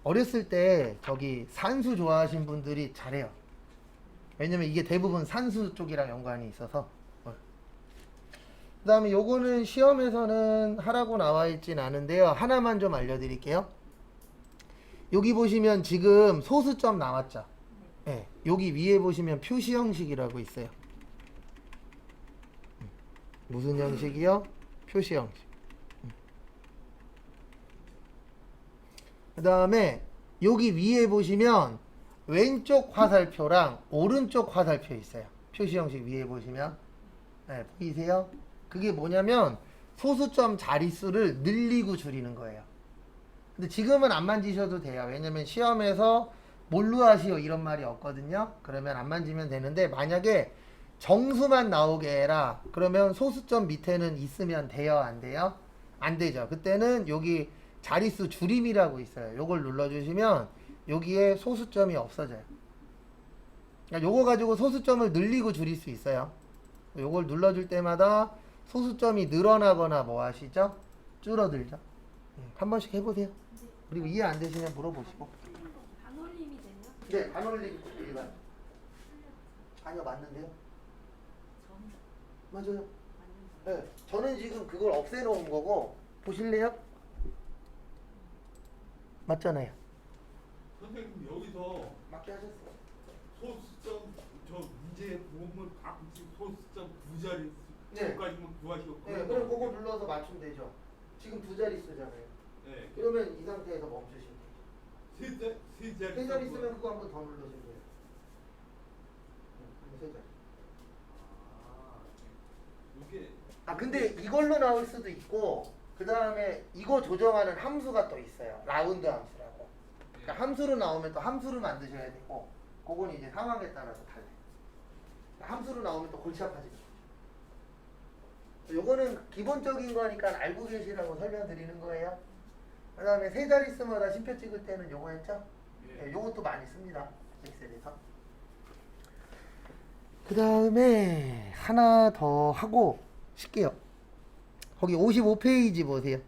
S1: 어렸을 때 저기 산수 좋아하신 분들이 잘해요. 왜냐면 이게 대부분 산수 쪽이랑 연관이 있어서. 그 다음에 요거는 시험에서는 하라고 나와 있진 않은데요. 하나만 좀 알려드릴게요. 여기 보시면 지금 소수점 나왔죠. 네, 여기 위에 보시면 표시 형식이라고 있어요. 무슨 형식이요? 표시 형식. 그 다음에 여기 위에 보시면 왼쪽 화살표랑 오른쪽 화살표 있어요. 표시 형식 위에 보시면. 네, 보이세요? 그게 뭐냐면 소수점 자릿수를 늘리고 줄이는 거예요. 근데 지금은 안 만지셔도 돼요. 왜냐면 시험에서 뭘로 하시오 이런 말이 없거든요. 그러면 안 만지면 되는데, 만약에 정수만 나오게 해라 그러면 소수점 밑에는 있으면 돼요, 안 돼요? 안 되죠. 그때는 여기 자릿수 줄임이라고 있어요. 요걸 눌러주시면 여기에 소수점이 없어져요. 그러니까 요거 가지고 소수점을 늘리고 줄일 수 있어요. 요걸 눌러줄 때마다 소수점이 늘어나거나 뭐 하시죠? 줄어들죠. 한 번씩 해보세요. 그리고 이해 안 되시면 물어보시고.
S2: 반올림이 되면
S1: 네, 반올림 일반. 아니요, 맞는데요? 맞아요. 네, 저는 지금 그걸 없애놓은 거고 보실래요? 맞잖아요.
S3: 선생님 여기서
S1: 맞게 하셨어요.
S3: 소수점 저 문제 보험을 가끔씩 소수점 두 자리
S1: 네.
S3: 수까지만 구하시고
S1: 네, 그럼 그거 눌러서 맞추면 되죠. 지금 두 자리 쓰잖아요.
S3: 네.
S1: 그러면 이 상태에서 멈추시면 돼요.
S3: 세 자리
S1: 세 자리 쓰면 그거 한 번 더 눌러주면 돼요. 세 자리.
S3: 이게
S1: 아 근데 이걸로 나올 수도 있고 그 다음에 이거 조정하는 함수가 또 있어요. 라운드 함수라고. 그러니까 함수로 나오면 또 함수를 만드셔야 되고 그건 이제 상황에 따라서 달라요. 그러니까 함수로 나오면 또 골치 아파지죠. 요거는 기본적인 거니까 알고 계시라고 설명드리는 거예요. 그 다음에 세 자릿수마다 심표 찍을 때는 요거 했죠? 네, 요것도 많이 씁니다. 엑셀에서. 그 다음에 하나 더 하고 쉴게요. 거기 55페이지 보세요.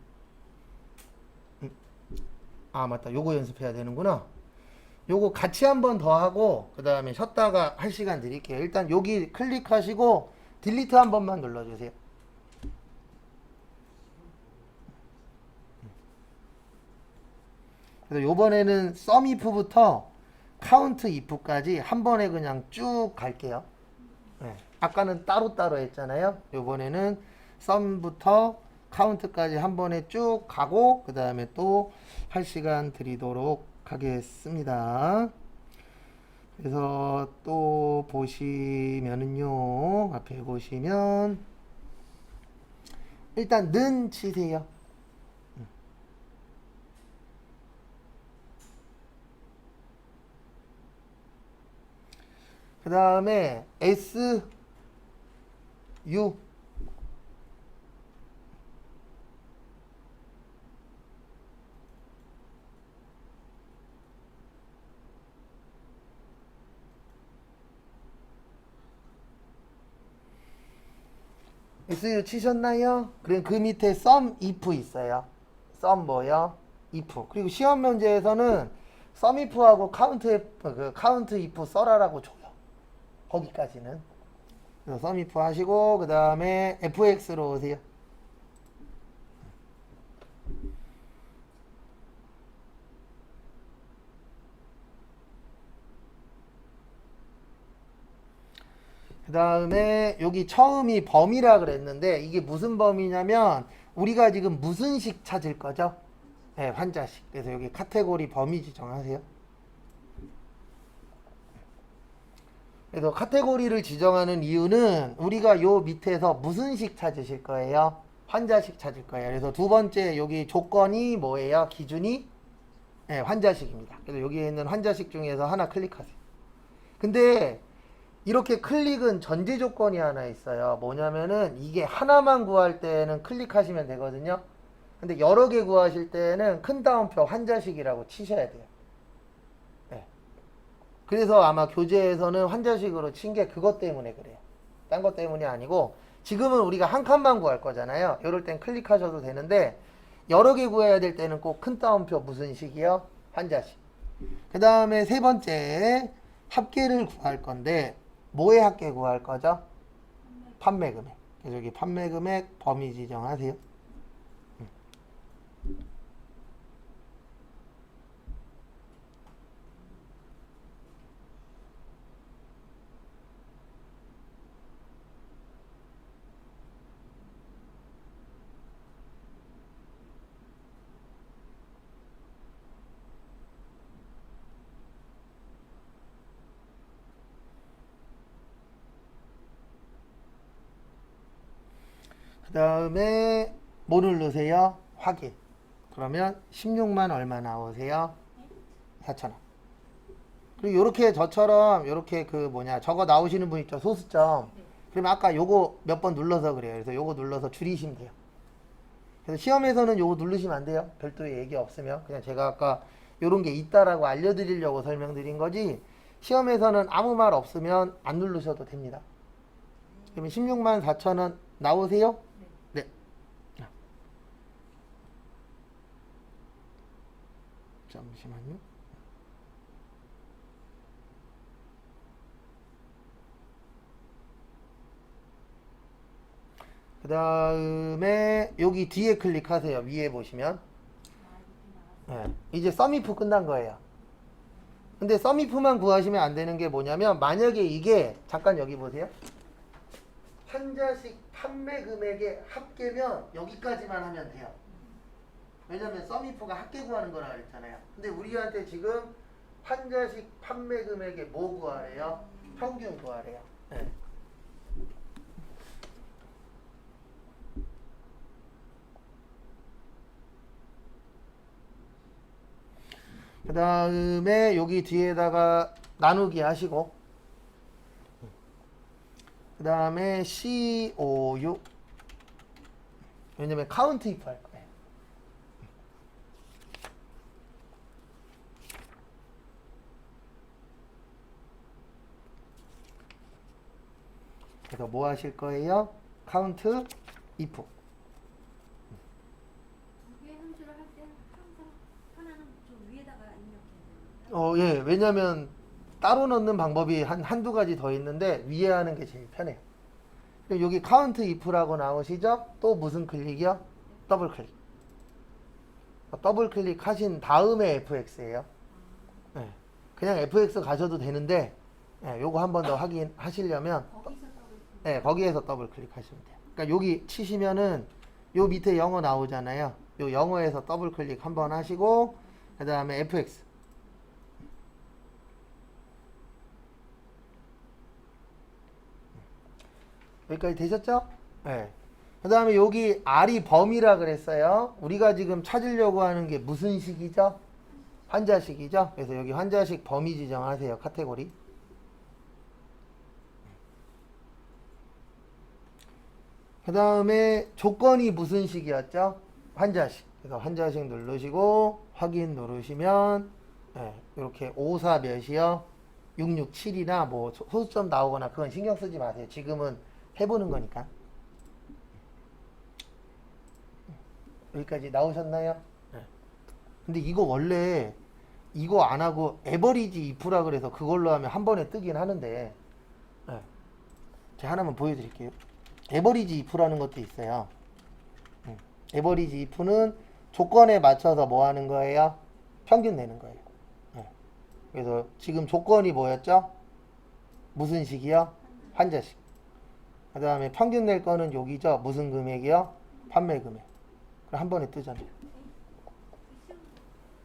S1: 아 맞다. 요거 연습해야 되는구나. 요거 같이 한 번 더 하고 그 다음에 쉬었다가 할 시간 드릴게요. 일단 여기 클릭하시고 딜리트 한 번만 눌러주세요. 그래서 요번에는 sum if부터 count if까지 한 번에 그냥 쭉 갈게요. 네. 아까는 따로따로 했잖아요. 요번에는 sum부터 count까지 한 번에 쭉 가고 그 다음에 또 할 시간 드리도록 하겠습니다. 그래서 또 보시면은요. 앞에 보시면 일단 는 치세요. 그 다음에 S U SU 치셨나요? 그럼 그 밑에 sum if 있어요. sum 뭐요? if. 그리고 시험 문제에서는 sum if하고 count if 써라라고 줘요. 거기까지는. 그래서 sum if 하시고 그 다음에 fx로 오세요. 그 다음에 여기 처음이 범위라 그랬는데 이게 무슨 범위냐면 우리가 지금 무슨 식 찾을 거죠? 네, 환자식. 그래서 여기 카테고리 범위 지정하세요. 그래서 카테고리를 지정하는 이유는 우리가 요 밑에서 무슨 식 찾으실 거예요? 환자식 찾을 거예요. 그래서 두 번째 여기 조건이 뭐예요? 기준이 네, 환자식입니다. 그래서 여기에 있는 환자식 중에서 하나 클릭하세요. 근데 이렇게 클릭은 전제 조건이 하나 있어요. 뭐냐면은 이게 하나만 구할 때는 클릭하시면 되거든요. 근데 여러 개 구하실 때는 큰 따옴표 환자식이라고 치셔야 돼요. 네. 그래서 아마 교재에서는 환자식으로 친 게 그것 때문에 그래요. 딴 것 때문이 아니고 지금은 우리가 한 칸만 구할 거잖아요. 이럴 땐 클릭하셔도 되는데 여러 개 구해야 될 때는 꼭 큰 따옴표 무슨 식이요? 환자식. 그 다음에 세 번째 합계를 구할 건데 뭐의 합계 구할 거죠? 판매 금액. 그래서 여기 판매 금액 범위 지정하세요. 그 다음에 뭐 누르세요? 확인. 그러면 16만 얼마 나오세요? 4,000원. 그리고 요렇게 저처럼 요렇게 저거 나오시는 분 있죠? 소수점. 그러면 아까 요거 몇 번 눌러서 그래요. 그래서 요거 눌러서 줄이시면 돼요. 그래서 시험에서는 요거 누르시면 안 돼요. 별도의 얘기 없으면. 그냥 제가 아까 요런 게 있다라고 알려드리려고 설명드린 거지, 시험에서는 아무 말 없으면 안 누르셔도 됩니다. 그러면 16만 4천원 나오세요? 네. 잠시만요. 그 다음에 여기 뒤에 클릭하세요. 위에 보시면. 네. 이제 썸이프 끝난 거예요. 근데 썸이프만 구하시면 안 되는 게 뭐냐면, 만약에 이게, 잠깐 여기 보세요. 환자식 판매 금액의 합계면 여기까지만 하면 돼요. 왜냐면 썸이프가 합계 구하는 거라 그랬잖아요. 근데 우리한테 지금 환자식 판매 금액의 뭐 구하래요? 평균 구하래요. 네. 그 다음에 여기 뒤에다가 나누기 하시고, 그 다음에 COU, 왜냐면 카운트 if 할 거예요. 그래서 뭐 하실 거예요? 카운트 if.
S2: 두 개의 함수를 할 때 항상 하나는 좀 위에다가 입력해야 돼요.
S1: 예, 왜냐면 따로 넣는 방법이 한두 가지 더 있는데 위에 하는 게 제일 편해요. 그럼 여기 카운트 if라고 나오시죠? 또 무슨 클릭이요? 더블 클릭. 더블 클릭 하신 다음에 fx예요. 예, 그냥 fx 가셔도 되는데, 예, 요거 한 번 더 확인하시려면
S2: 거기서 더블
S1: 네, 거기에서 더블 클릭하시면 돼요. 그러니까 여기 치시면은 요 밑에 영어 나오잖아요. 요 영어에서 더블 클릭 한번 하시고, 그 다음에 fx. 여기까지 되셨죠? 네. 그 다음에 여기 R이 범위라 그랬어요. 우리가 지금 찾으려고 하는 게 무슨 식이죠? 환자식이죠? 그래서 여기 환자식 범위 지정하세요. 카테고리. 그 다음에 조건이 무슨 식이었죠? 환자식. 그래서 환자식 누르시고 확인 누르시면, 이렇게 54 몇이요? 667이나 뭐 소수점 나오거나 그건 신경 쓰지 마세요. 지금은 해보는 거니까. 여기까지 나오셨나요? 네. 근데 이거 원래 이거 안 하고 에버리지 if라 그래서 그걸로 하면 한 번에 뜨긴 하는데, 제가 하나만 보여드릴게요. 에버리지 if라는 것도 있어요. 에버리지 if는 조건에 맞춰서 뭐 하는 거예요? 평균 내는 거예요. 그래서 지금 조건이 뭐였죠? 무슨 식이요? 환자식. 그 다음에 평균 낼 거는 여기죠? 무슨 금액이요? 판매 금액. 그럼 한 번에 뜨잖아요.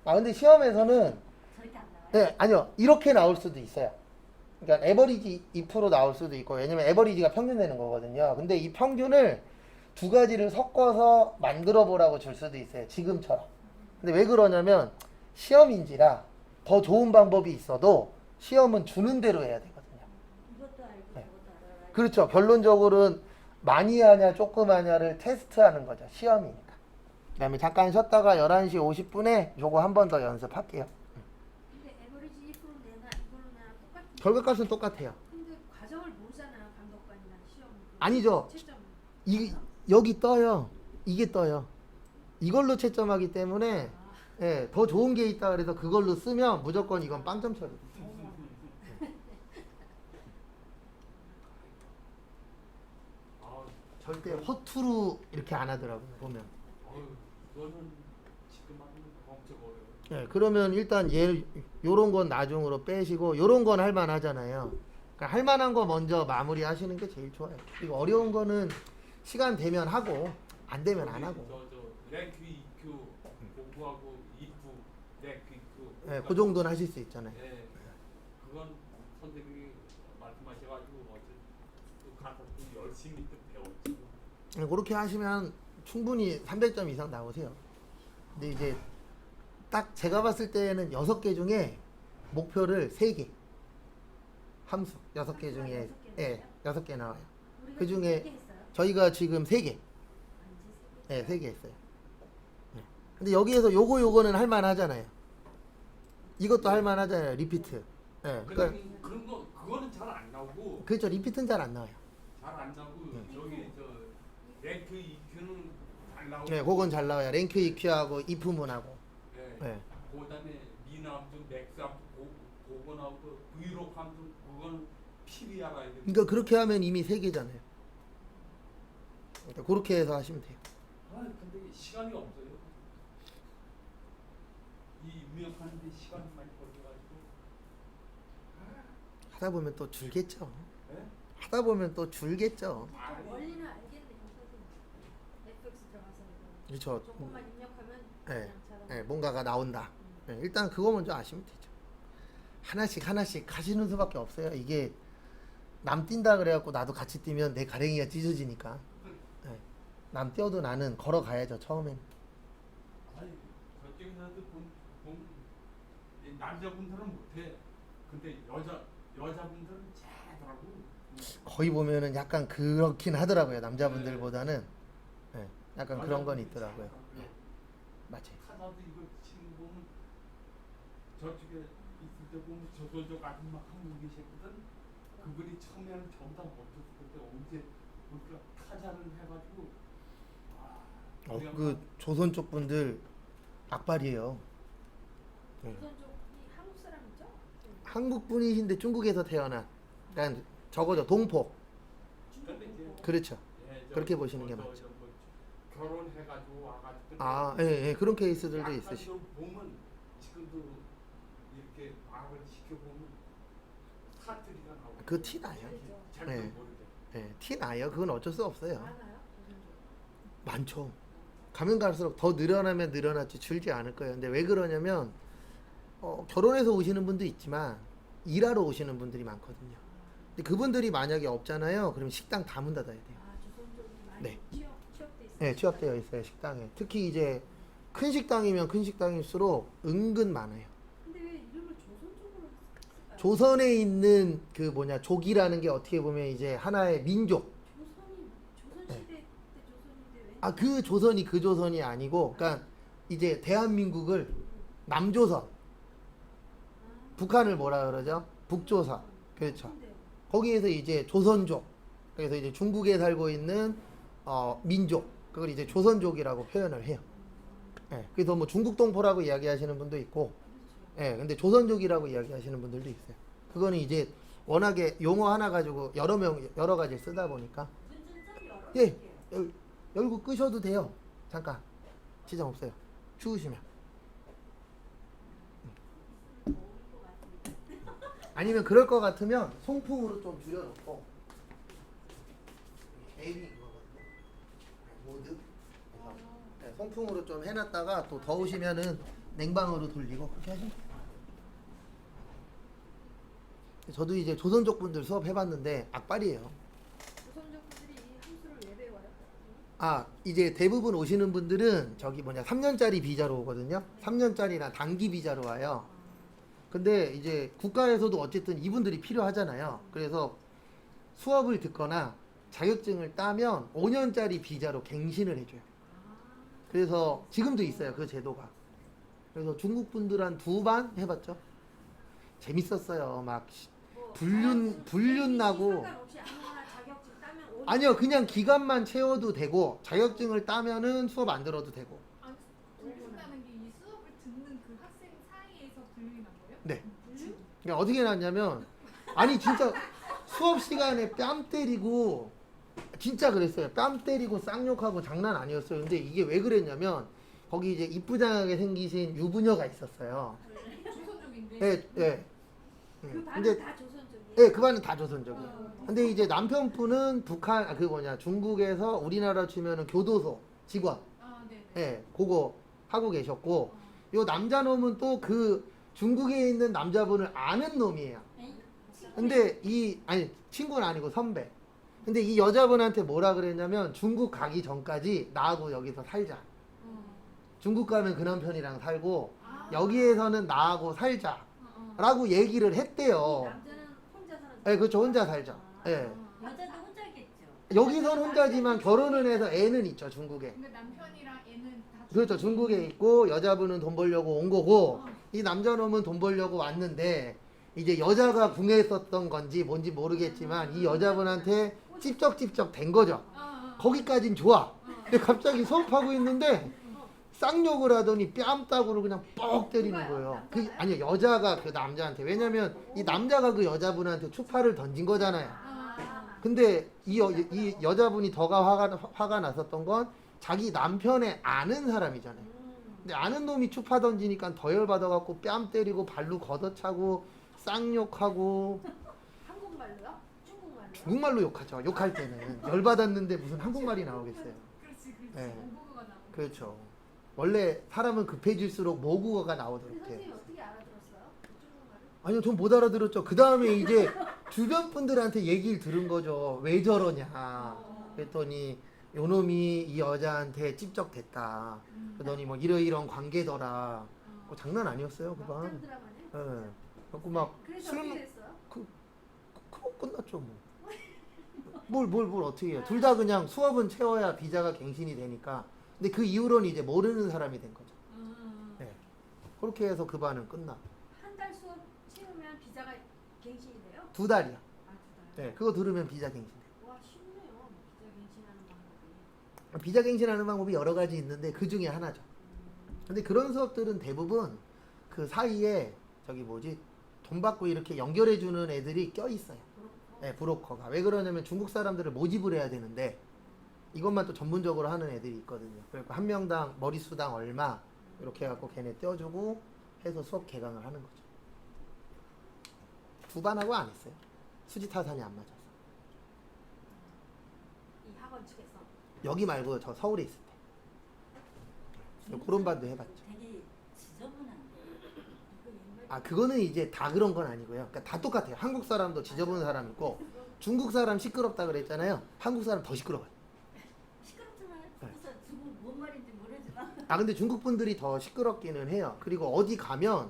S1: 근데 시험에서는,
S2: 절대 안 나와요.
S1: 네, 아니요, 이렇게 나올 수도 있어요. 그러니까 에버리지 if로 나올 수도 있고, 왜냐면 에버리지가 평균 내는 거거든요. 근데 이 평균을 두 가지를 섞어서 만들어 보라고 줄 수도 있어요. 지금처럼. 근데 왜 그러냐면 시험인지라 더 좋은 방법이 있어도 시험은 주는 대로 해야 되거든요.
S2: 이것도 알고
S1: 네.
S2: 저것도 알아야
S1: 그렇죠. 결론적으로는 많이 하냐 조금 하냐를 테스트하는 거죠. 시험이니까. 그 다음에 잠깐 쉬었다가 11시 50분에 요거 한 번 더 연습할게요.
S2: 근데 에버리지 if로 내나 이걸로 내나 똑같은.
S1: 결과값은 똑같아요.
S2: 근데 과정을 모르잖아요. 감독관이나 시험.
S1: 아니죠.
S2: 채점.
S1: 여기 떠요. 이게 떠요. 이걸로 채점하기 때문에, 예, 더 좋은 게 있다 그래서 그걸로 쓰면 무조건 이건 빵점 처리.
S3: 아,
S1: 절대 허투루 이렇게 안 하더라고요. 보면.
S3: 이거는 지금 하는 거 엄청 어려워요.
S1: 예, 그러면 일단 요런 건 나중으로 빼시고 요런 건 할 만하잖아요. 그러니까 할 만한 거 먼저 마무리 하시는 게 제일 좋아요. 이거 어려운 거는 시간 되면 하고 안 되면 안 하고.
S3: 저 랭크 EQ 공부하고 이프 랭크 EQ.
S1: 예, 그 정도는 하실 수 있잖아요.
S3: 예, 그건 선생님이 말씀하셔가지고 어제 또 가서 또 열심히 또 배웠지.
S1: 예, 그렇게 하시면 충분히 300점 이상 나오세요. 근데 이제 딱 제가 봤을 때는 6개 중에 목표를 3개. 함수 6개 중에, 예, 6개 나와요. 그 중에 저희가 지금 3개. 예, 3개 했어요. 근데 여기에서 요거는 할만하잖아요. 이것도 할만하잖아요. 리피트. 예.
S3: 근데
S1: 그러니까
S3: 그런 거 그거는 잘 안 나오고
S1: 그렇죠. 리피트는 잘 안 나와요.
S3: 잘 안 나오고 저기 저 랭크 EQ는 잘 나오고.
S1: 네, 그건 잘 나와요. 랭크 EQ하고 if문하고.
S3: 예.
S1: 네.
S3: 그다음에 미남도 맥스함도 그거 나오고 브이로함도 그건 필히 알아야 돼.
S1: 그러니까 그렇게 하면 이미 3개잖아요. 그러니까 그렇게 해서 하시면 돼요.
S3: 아 근데 시간이 없어요. 이 입력하는데 시간이 많이 걸려가지고.
S1: 하다 보면 또 줄겠죠.
S3: 예?
S1: 하다 보면 또 줄겠죠.
S3: 아니.
S2: 원리는 알겠네요. 선생님. FX 들어가서 이거
S1: 그렇죠.
S2: 조금만 입력하면
S1: 네.
S2: 그냥 자동.
S1: 네, 뭔가가 나온다. 네, 일단 그거 먼저 아시면 되죠. 하나씩 하시는 수밖에 없어요. 이게 남 뛴다 그래갖고 나도 같이 뛰면 내 가랭이가 찢어지니까. 네. 남 뛰어도 나는 걸어가야죠. 처음엔.
S3: 아니 저쪽에서도 이 남자분들은 못해. 근데 여자분들은 잘하더라고.
S1: 거의 보면은 약간 그렇긴 하더라고요. 남자분들보다는. 네, 약간 그런 건 있더라고요. 네, 맞아요.
S3: 타자도 이거 치는 거 보면 저쪽에 있을 때 보면 저쪽 아줌마 한분 계셨거든. 그분이 처음에는 전부 다 못했을 때 언제 우리가 타자를 해가지고 그냥
S1: 그 조선 쪽 분들 악발이에요. 네.
S2: 조선 쪽이 한국 사람이죠?
S1: 한국 분이신데 중국에서 태어난. 그러니까 저거죠. 동포.
S3: 근데 이제
S1: 그렇죠.
S3: 예,
S1: 그렇게 보시는 게 맞죠.
S3: 뭐 결혼해가지고 와가지고
S1: 아, 예, 예. 그런 케이스들도
S3: 약간
S1: 있으시고.
S3: 좀 보면 지금도 이렇게 말을 시켜보면 사투리가 나오고
S1: 그 티 나요.
S3: 잘
S1: 네.
S3: 모르게.
S1: 예, 티 나요. 그건 어쩔 수 없어요.
S2: 많아요? 조선 쪽.
S1: 많죠. 가면 갈수록 더 늘어나면 늘어났지 줄지 않을 거예요. 근데 왜 그러냐면 결혼해서 오시는 분도 있지만 일하러 오시는 분들이 많거든요. 근데 그분들이 만약에 없잖아요. 그러면 식당 다 문 닫아야 돼요.
S2: 아 조선 쪽이 많이
S1: 네.
S2: 취업돼 있어요.
S1: 네, 취업되어 있어요. 식당에. 특히 이제 큰 식당이면 큰 식당일수록 은근 많아요.
S2: 근데 왜 이름을 조선 쪽으로 했을까요?
S1: 조선에 있는 그 뭐냐 족이라는 게 어떻게 보면 이제 하나의 민족.
S2: 조선
S1: 네.
S2: 시대 때 조선인데 왜?
S1: 아, 그 조선이 그 조선이 아니고, 그러니까 이제 대한민국을 남조선, 북한을 뭐라 그러죠? 북조선. 그렇죠.
S2: 근데요.
S1: 거기에서 이제 조선족. 그래서 이제 중국에 살고 있는 민족. 그걸 이제 조선족이라고 표현을 해요. 예, 그래서 뭐 중국 동포라고 이야기하시는 분도 있고, 예, 근데 조선족이라고 이야기하시는 분들도 있어요. 그거는 이제 워낙에 용어 하나 가지고 여러 가지 쓰다 보니까.
S2: 분준성 여러
S1: 예,
S2: 개예요.
S1: 열고 끄셔도 돼요. 잠깐. 지장 없어요. 추우시면.
S2: 더울 것 같은데.
S1: 아니면 그럴 것 같으면 송풍으로 좀 줄여놓고. 에이빙 그거거든요. 모드. 네, 송풍으로 좀 해놨다가 또 더우시면은 냉방으로 돌리고 그렇게 하시면 돼요. 저도 이제 조선족 분들 수업 해봤는데 악발이에요.
S2: 조선족 분들이 이 함수를 왜 배워요?
S1: 아, 이제 대부분 오시는 분들은 저기 뭐냐 3년짜리 비자로 오거든요. 3년짜리나 단기 비자로 와요. 근데 이제 국가에서도 어쨌든 이분들이 필요하잖아요. 그래서 수업을 듣거나 자격증을 따면 5년짜리 비자로 갱신을 해줘요. 그래서 지금도 있어요. 그 제도가. 그래서 중국 분들 한 2반 해봤죠. 재밌었어요. 막
S2: 뭐
S1: 불륜 나고.
S2: 상관없이 아무거나 자격증 따면 오는
S1: 아니요, 그냥 기간만 채워도 되고 자격증을 따면은 수업 안 들어도 되고.
S4: 아, 불륜다는 게 이 수업을 듣는 그 학생 사이에서 불륜한 거예요?
S1: 네.
S2: 불륜?
S1: 그러니까 어떻게 났냐면 아니 진짜 수업 시간에 뺨 때리고 진짜 그랬어요. 뺨 때리고 쌍욕하고 장난 아니었어요. 근데 이게 왜 그랬냐면 거기 이제 이쁘장하게 생기신 유부녀가 있었어요.
S4: 조선족인데.
S1: 예, 예.
S2: 그 반은
S1: 근데
S2: 다 조선족이에요.
S1: 예, 그 반은 다 조선족이에요. 근데 이제 남편분은 그 뭐냐 중국에서 우리나라 치면은 교도소 직원,
S4: 아, 네.
S1: 예, 그거 하고 계셨고 요 남자놈은 또 그 중국에 있는 남자분을 아는 놈이에요. 근데 아니 친구는 아니고 선배. 근데 이 여자분한테 뭐라 그랬냐면 중국 가기 전까지 나하고 여기서 살자. 중국 가면 그 남편이랑 살고 여기에서는 나하고 살자라고 얘기를 했대요.
S2: 남자는 혼자 사는.
S1: 예, 그렇죠. 혼자 살죠. 예.
S2: 여자도 혼자겠죠.
S1: 여기선 혼자지만 결혼을 해서 애는 있죠, 중국에.
S4: 근데 남편이랑 애는 다
S1: 그렇죠. 중국에 있고 여자분은 돈 벌려고 온 거고 이 남자놈은 돈 벌려고 왔는데 이제 여자가 궁했었던 건지 뭔지 모르겠지만 이 여자분한테 찝쩍찝쩍 된 거죠. 거기까진 좋아. 근데 갑자기 수업하고 있는데 쌍욕을 하더니 뺨따구를 그냥 뻑 때리는 거예요. 아니요, 여자가 그 남자한테. 왜냐면 이 남자가 그 여자분한테 추파를 던진 거잖아요. 근데 이 여자분이 더가 화가 났었던 건 자기 남편의 아는 사람이잖아요. 근데 아는 놈이 추파 던지니까 더 열받아갖고 뺨 때리고 발로 걷어차고 쌍욕하고.
S2: 한국말로요? 중국말로요?
S1: 중국말로 욕하죠. 욕할 때는 열받았는데 무슨 한국말이 나오겠어요.
S4: 그렇지.
S1: 네.
S4: 모국어가 나오고.
S1: 그렇죠. 원래 사람은 급해질수록 모국어가
S2: 근데
S1: 나오도록 해.
S2: 선생님 어떻게 알아들었어요? 그 중국말을?
S1: 아니요, 전 못 알아들었죠. 그 다음에 이제 주변 분들한테 얘기를 들은 거죠. 왜 저러냐. 그랬더니 요놈이 이 여자한테 찝적댔다. 그러더니 뭐 이러이러한 관계더라. 뭐 장난 아니었어요, 그 반.
S2: 막장 드라마네.
S1: 예. 그래갖고 막
S2: 그래서
S1: 술
S2: 어떻게 됐어요?
S1: 그거 끝났죠, 뭐. 뭘 어떻게 해요. 둘 다 그냥 수업은 채워야 비자가 갱신이 되니까. 근데 그 이후로는 이제 모르는 사람이 된 거죠. 네. 그렇게 해서 그 반은 끝나.
S2: 한 달 수업 채우면 비자가 갱신이 돼요?
S1: 2달이야.
S2: 아, 2달.
S1: 네, 그거 들으면 비자 갱신돼.
S2: 와, 쉽네요. 비자 갱신하는 방법이.
S1: 비자 갱신하는 방법이 여러 가지 있는데 그 중에 하나죠. 근데 그런 수업들은 대부분 그 사이에 돈 받고 이렇게 연결해 주는 애들이 껴 있어요. 네, 브로커가. 왜 그러냐면 중국 사람들을 모집을 해야 되는데 이것만 또 전문적으로 하는 애들이 있거든요. 그래서 한 명당 머릿수당 얼마 이렇게 해갖고 걔네 떼어주고 해서 수업 개강을 하는 거죠. 2반하고 안 했어요. 수지 타산이 안 맞아서.
S2: 이 학원 측에서.
S1: 여기 말고 저 서울에 있을 때. 그런 반도 해봤죠.
S5: 되게 지저분한데.
S2: 이거 옛날
S1: 아, 그거는 이제 다 그런 건 아니고요. 그러니까 다 똑같아요. 한국 사람도 지저분한 사람 있고 중국 사람 시끄럽다 그랬잖아요. 한국 사람 더 시끄러워요.
S5: 시끄럽지만 그래서 지금 뭔 말인지 모르지만
S1: 아, 근데 중국 분들이 더 시끄럽기는 해요. 그리고 어디 가면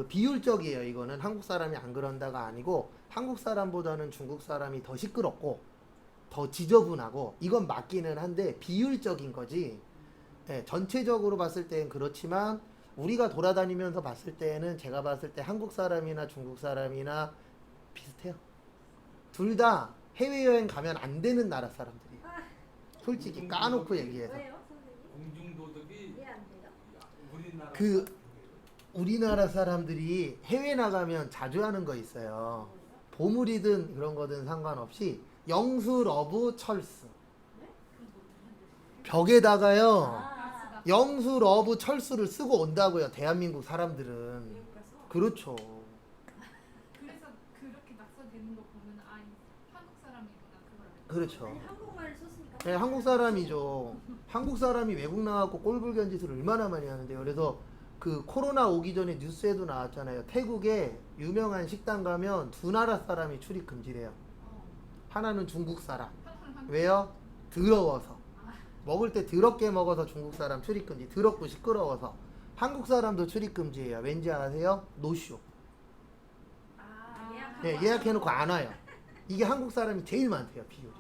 S1: 비율적이에요. 이거는 한국 사람이 안 그런다가 아니고 한국 사람보다는 중국 사람이 더 시끄럽고 더 지저분하고 이건 맞기는 한데 비율적인 거지. 네, 전체적으로 봤을 때는 그렇지만 우리가 돌아다니면서 봤을 때는 제가 봤을 때 한국 사람이나 중국 사람이나 비슷해요. 둘 다 해외여행 가면 안 되는 나라 사람들이에요. 솔직히 까놓고 얘기해서.
S2: 왜요, 선생님?
S3: 공중도덕이
S2: 왜 안 돼요?
S3: 우리나라
S1: 그 우리나라 사람들이 해외 나가면 자주 하는 거 있어요. 보물이든 그런 거든 상관없이 영수 러브 철수. 벽에다가요.
S5: 아,
S1: 영수 러브 철수를 쓰고 온다고요. 대한민국 사람들은.
S2: 미국 가서?
S1: 그렇죠.
S4: 그래서 그렇게 낙서되는 거 보면 아 한국 사람이구나 그걸 알고.
S1: 그렇죠.
S2: 아니, 한국말을 썼으니까.
S1: 네, 한국 사람이죠. 한국 사람이 외국 나가고 꼴불견 짓을 얼마나 많이 하는데요. 그래서 그 코로나 오기 전에 뉴스에도 나왔잖아요. 태국에 유명한 식당 가면 두 나라 사람이 출입 금지래요. 하나는 중국 사람. 왜요? 더러워서. 먹을 때 더럽게 먹어서 중국 사람 출입 금지. 더럽고 시끄러워서. 한국 사람도 출입 금지예요. 왠지 아세요? 노쇼.
S2: 아, 예약한
S1: 네,
S2: 거.
S1: 예약해놓고 안 와요. 이게 한국 사람이 제일 많대요, 비율이.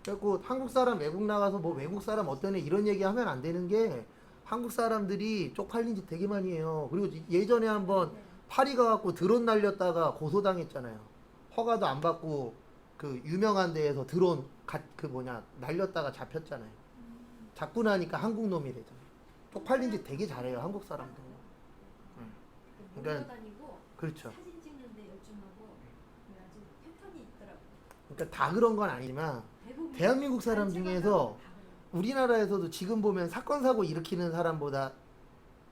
S1: 그래갖고 한국 사람 외국 나가서 뭐 외국 사람 어떤 애 이런 얘기 하면 안 되는 게 한국 사람들이 쪽팔린 짓 되게 많이 해요. 그리고 예전에 한번 파리 가갖고 드론 날렸다가 고소당했잖아요. 허가도 안 받고 그 유명한 데에서 드론 날렸다가 잡혔잖아요. 잡고 나니까 한국 놈이래죠. 쪽팔린 짓 되게 잘해요, 한국 사람도.
S2: 놀러
S1: 그러니까-
S2: 다니고
S1: 그렇죠.
S2: 사진 찍는데 열중하고 아주 패턴이 있더라고.
S1: 그러니까 다 그런 건 아니지만 대한민국 사람 중에서 우리나라에서도 지금 보면 사건 사고 일으키는 사람보다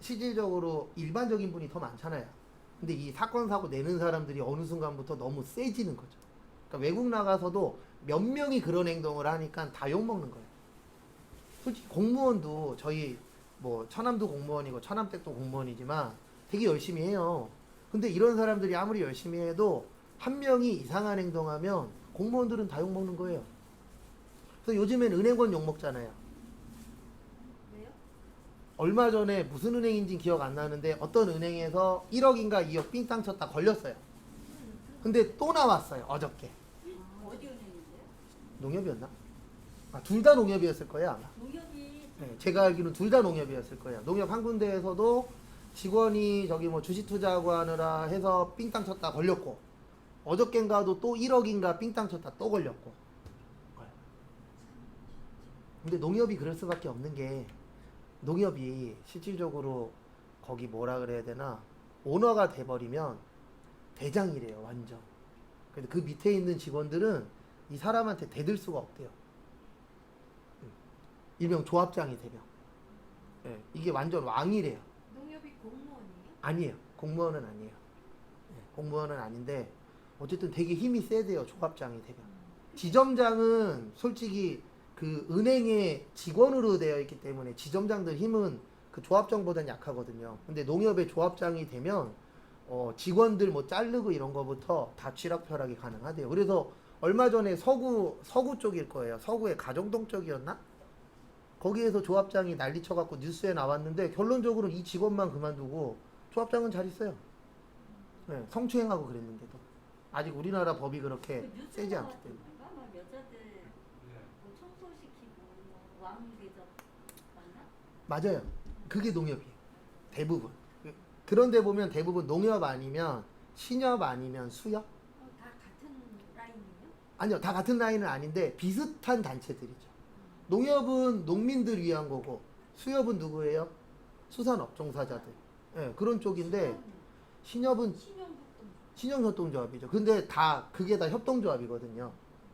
S1: 실질적으로 일반적인 분이 더 많잖아요. 근데 이 사건 사고 내는 사람들이 어느 순간부터 너무 세지는 거죠. 그러니까 외국 나가서도 몇 명이 그런 행동을 하니까 다 욕먹는 거예요. 솔직히 공무원도 저희 뭐 천암도 공무원이고 천암댁도 공무원이지만 되게 열심히 해요. 근데 이런 사람들이 아무리 열심히 해도 한 명이 이상한 행동하면 공무원들은 다 욕먹는 거예요. 그래서 요즘엔 은행권 욕먹잖아요.
S2: 왜요?
S1: 얼마 전에 무슨 은행인지 기억 안 나는데 어떤 은행에서 1억인가 2억 삥땅 쳤다 걸렸어요. 근데 또 나왔어요, 어저께.
S5: 어디 은행인데요?
S1: 농협이었나? 아, 둘 다 농협이었을 거예요, 아마.
S5: 농협이
S1: 네, 제가 알기로는 둘 다 농협이었을 거예요. 농협 한 군데에서도 직원이 저기 뭐 주식 투자하고 하느라 해서 삥땅 쳤다 걸렸고, 어저껜가도 또 1억인가 삥땅 쳤다 또 걸렸고. 근데 농협이 그럴 수밖에 없는 게, 농협이 실질적으로 거기 뭐라 그래야 되나, 오너가 돼버리면 대장이래요, 완전. 근데 그 밑에 있는 직원들은 이 사람한테 대들 수가 없대요. 일명 조합장이 되면. 예, 이게 완전 왕이래요.
S2: 농협이 공무원이에요?
S1: 아니에요. 공무원은 아니에요. 예, 공무원은 아닌데 어쨌든 되게 힘이 세대요. 조합장이 되면. 지점장은 솔직히 그 은행의 직원으로 되어 있기 때문에 지점장들 힘은 그 조합장보다는 약하거든요. 근데 농협의 조합장이 되면 직원들 뭐 자르고 이런 거부터 다 쥐락펴락이 가능하대요. 그래서 얼마 전에 서구 쪽일 거예요. 서구의 가정동 쪽이었나? 거기에서 조합장이 난리 쳐갖고 뉴스에 나왔는데 결론적으로 이 직원만 그만두고 조합장은 잘 있어요. 네, 성추행하고 그랬는데도 아직 우리나라 법이 그렇게
S5: 그 뉴스
S1: 세지 않기
S5: 나왔던
S1: 때문에.
S5: 건가? 막 여자들 뭐 청소시키고 뭐 왕대접 맞나?
S1: 맞아요. 그게 농협이에요. 대부분. 그런데 보면 대부분 농협 아니면 신협 아니면 수협?
S2: 다 같은 라인이에요?
S1: 아니요. 다 같은 라인은 아닌데 비슷한 단체들이죠. 농협은 농민들 위한 거고 수협은 누구예요? 수산업 종사자들. 예, 그런 쪽인데 신협은 신형협동조합이죠. 근데 다 그게 다 협동조합이거든요.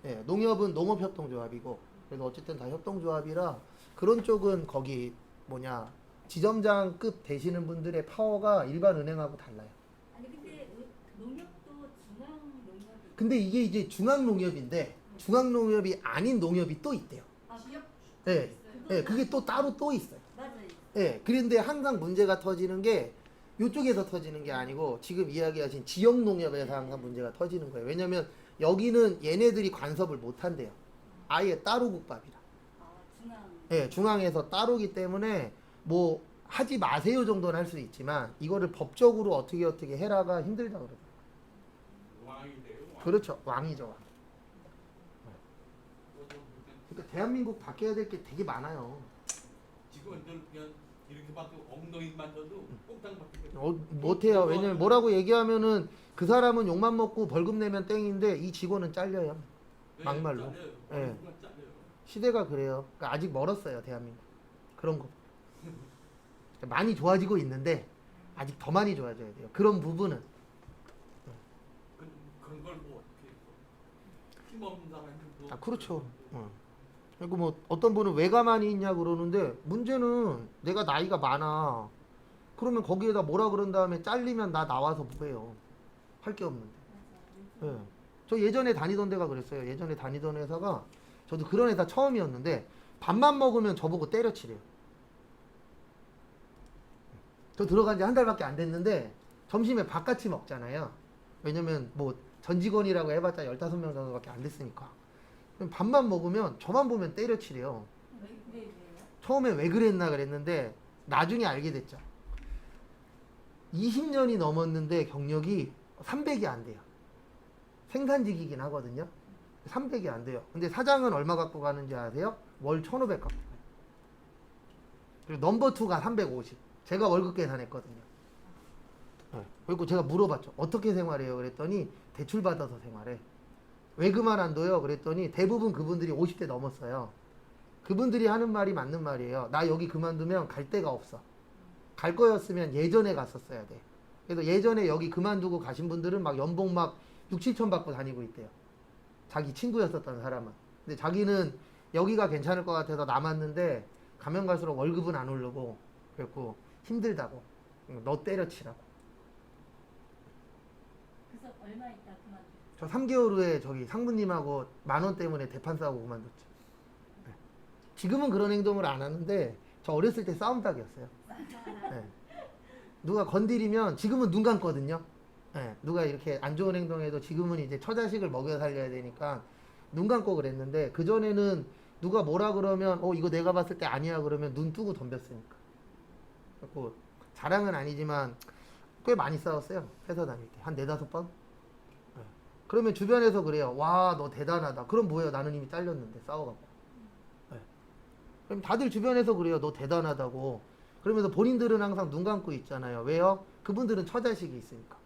S1: 예, 농협은 농업협동조합이고 그래서 어쨌든 다 협동조합이라 그런 쪽은 거기 뭐냐 지점장급 되시는 분들의 파워가 일반 은행하고 달라요.
S5: 아니 근데 농협도 중앙 농협이
S1: 근데 이게 이제 중앙농협인데 중앙농협이 아닌 농협이 또 있대요.
S5: 아,
S4: 지역
S1: 예, 예, 그게 또 따로 또 있어요.
S5: 맞아요.
S1: 예, 그런데 항상 문제가 터지는 게 이쪽에서 터지는 게 아니고 지금 이야기하신 지역 농협에서 항상 문제가 터지는 거예요. 왜냐면 여기는 얘네들이 관섭을 못 한대요. 아예 따로 국밥이라.
S5: 아, 중앙.
S1: 예, 중앙에서 따로기 때문에 뭐 하지 마세요 정도는 할 수 있지만 이거를 법적으로 어떻게 해라가 힘들다 그러더라고요.
S3: 왕이 돼요. 왕.
S1: 그렇죠. 왕이죠, 왕. 그러니까 대한민국 바뀌어야 될 게 되게 많아요.
S3: 직원들 그냥 이렇게밖에 엉덩이만 져도 꽁땅 박히게.
S1: 못해요. 왜냐면 뭐라고 얘기하면은 그 사람은 욕만 먹고 벌금 내면 땡인데 이 직원은 잘려요. 막말로. 예. 시대가 그래요. 그러니까 아직 멀었어요, 대한민국. 그런 거. 많이 좋아지고 있는데 아직 더 많이 좋아져야 돼요. 그런 부분은.
S3: 그런 걸 뭐 어떻게 해서 힘없는 사람들도.
S1: 아, 그렇죠. 그리고 뭐 어떤 분은 왜 가만히 있냐 그러는데 문제는 내가 나이가 많아. 그러면 거기에다 뭐라 그런 다음에 잘리면 나 나와서 뭐해요. 할 게 없는데. 예. 저 예전에 다니던 데가 그랬어요. 예전에 다니던 회사가 저도 그런 회사 처음이었는데 밥만 먹으면 저보고 때려치래요. 저 들어간 지 한 달밖에 안 됐는데 점심에 밥 같이 먹잖아요. 왜냐면 뭐 전 직원이라고 해봤자 15명 정도밖에 안 됐으니까. 그럼 밥만 먹으면 저만 보면 때려치래요.
S5: 왜요?
S1: 처음에 왜 그랬나 그랬는데 나중에 알게 됐죠. 20년이 넘었는데 경력이 300이 안 돼요. 생산직이긴 하거든요. 300이 안 돼요. 근데 사장은 얼마 갖고 가는지 아세요? 월 1,500 갖고 가요. 그리고 넘버 2가 350. 제가 월급 계산했거든요. 그리고 제가 물어봤죠. 어떻게 생활해요? 그랬더니 대출 받아서 생활해. 왜 그만 안 둬요? 그랬더니 대부분 그분들이 50대 넘었어요. 그분들이 하는 말이 맞는 말이에요. 나 여기 그만두면 갈 데가 없어. 갈 거였으면 예전에 갔었어야 돼. 그래서 예전에 여기 그만두고 가신 분들은 막 연봉 막 6, 7천 받고 다니고 있대요. 자기 친구였었던 사람은. 근데 자기는 여기가 괜찮을 것 같아서 남았는데 가면 갈수록 월급은 안 오르고 그랬고 힘들다고. 너 때려치라고.
S5: 그래서 얼마 있다 그만.
S1: 저 3개월 후에 저기 상무님하고 10,000원 때문에 대판 싸우고 그만뒀죠. 네. 지금은 그런 행동을 안 하는데 저 어렸을 때 싸움닭이었어요. 네. 누가 건드리면 지금은 눈 감거든요. 네. 누가 이렇게 안 좋은 행동해도 지금은 이제 처자식을 먹여 살려야 되니까 눈 감고 그랬는데 그전에는 누가 뭐라 그러면 이거 내가 봤을 때 아니야 그러면 눈 뜨고 덤볐으니까. 그래서 자랑은 아니지만 꽤 많이 싸웠어요. 회사 다닐 때. 한 4-5번? 네. 그러면 주변에서 그래요. 와, 너 대단하다. 그럼 뭐예요? 나는 이미 잘렸는데 싸워갖고. 네. 그럼 다들 주변에서 그래요. 너 대단하다고. 그러면서 본인들은 항상 눈 감고 있잖아요. 왜요? 그분들은 처자식이 있으니까.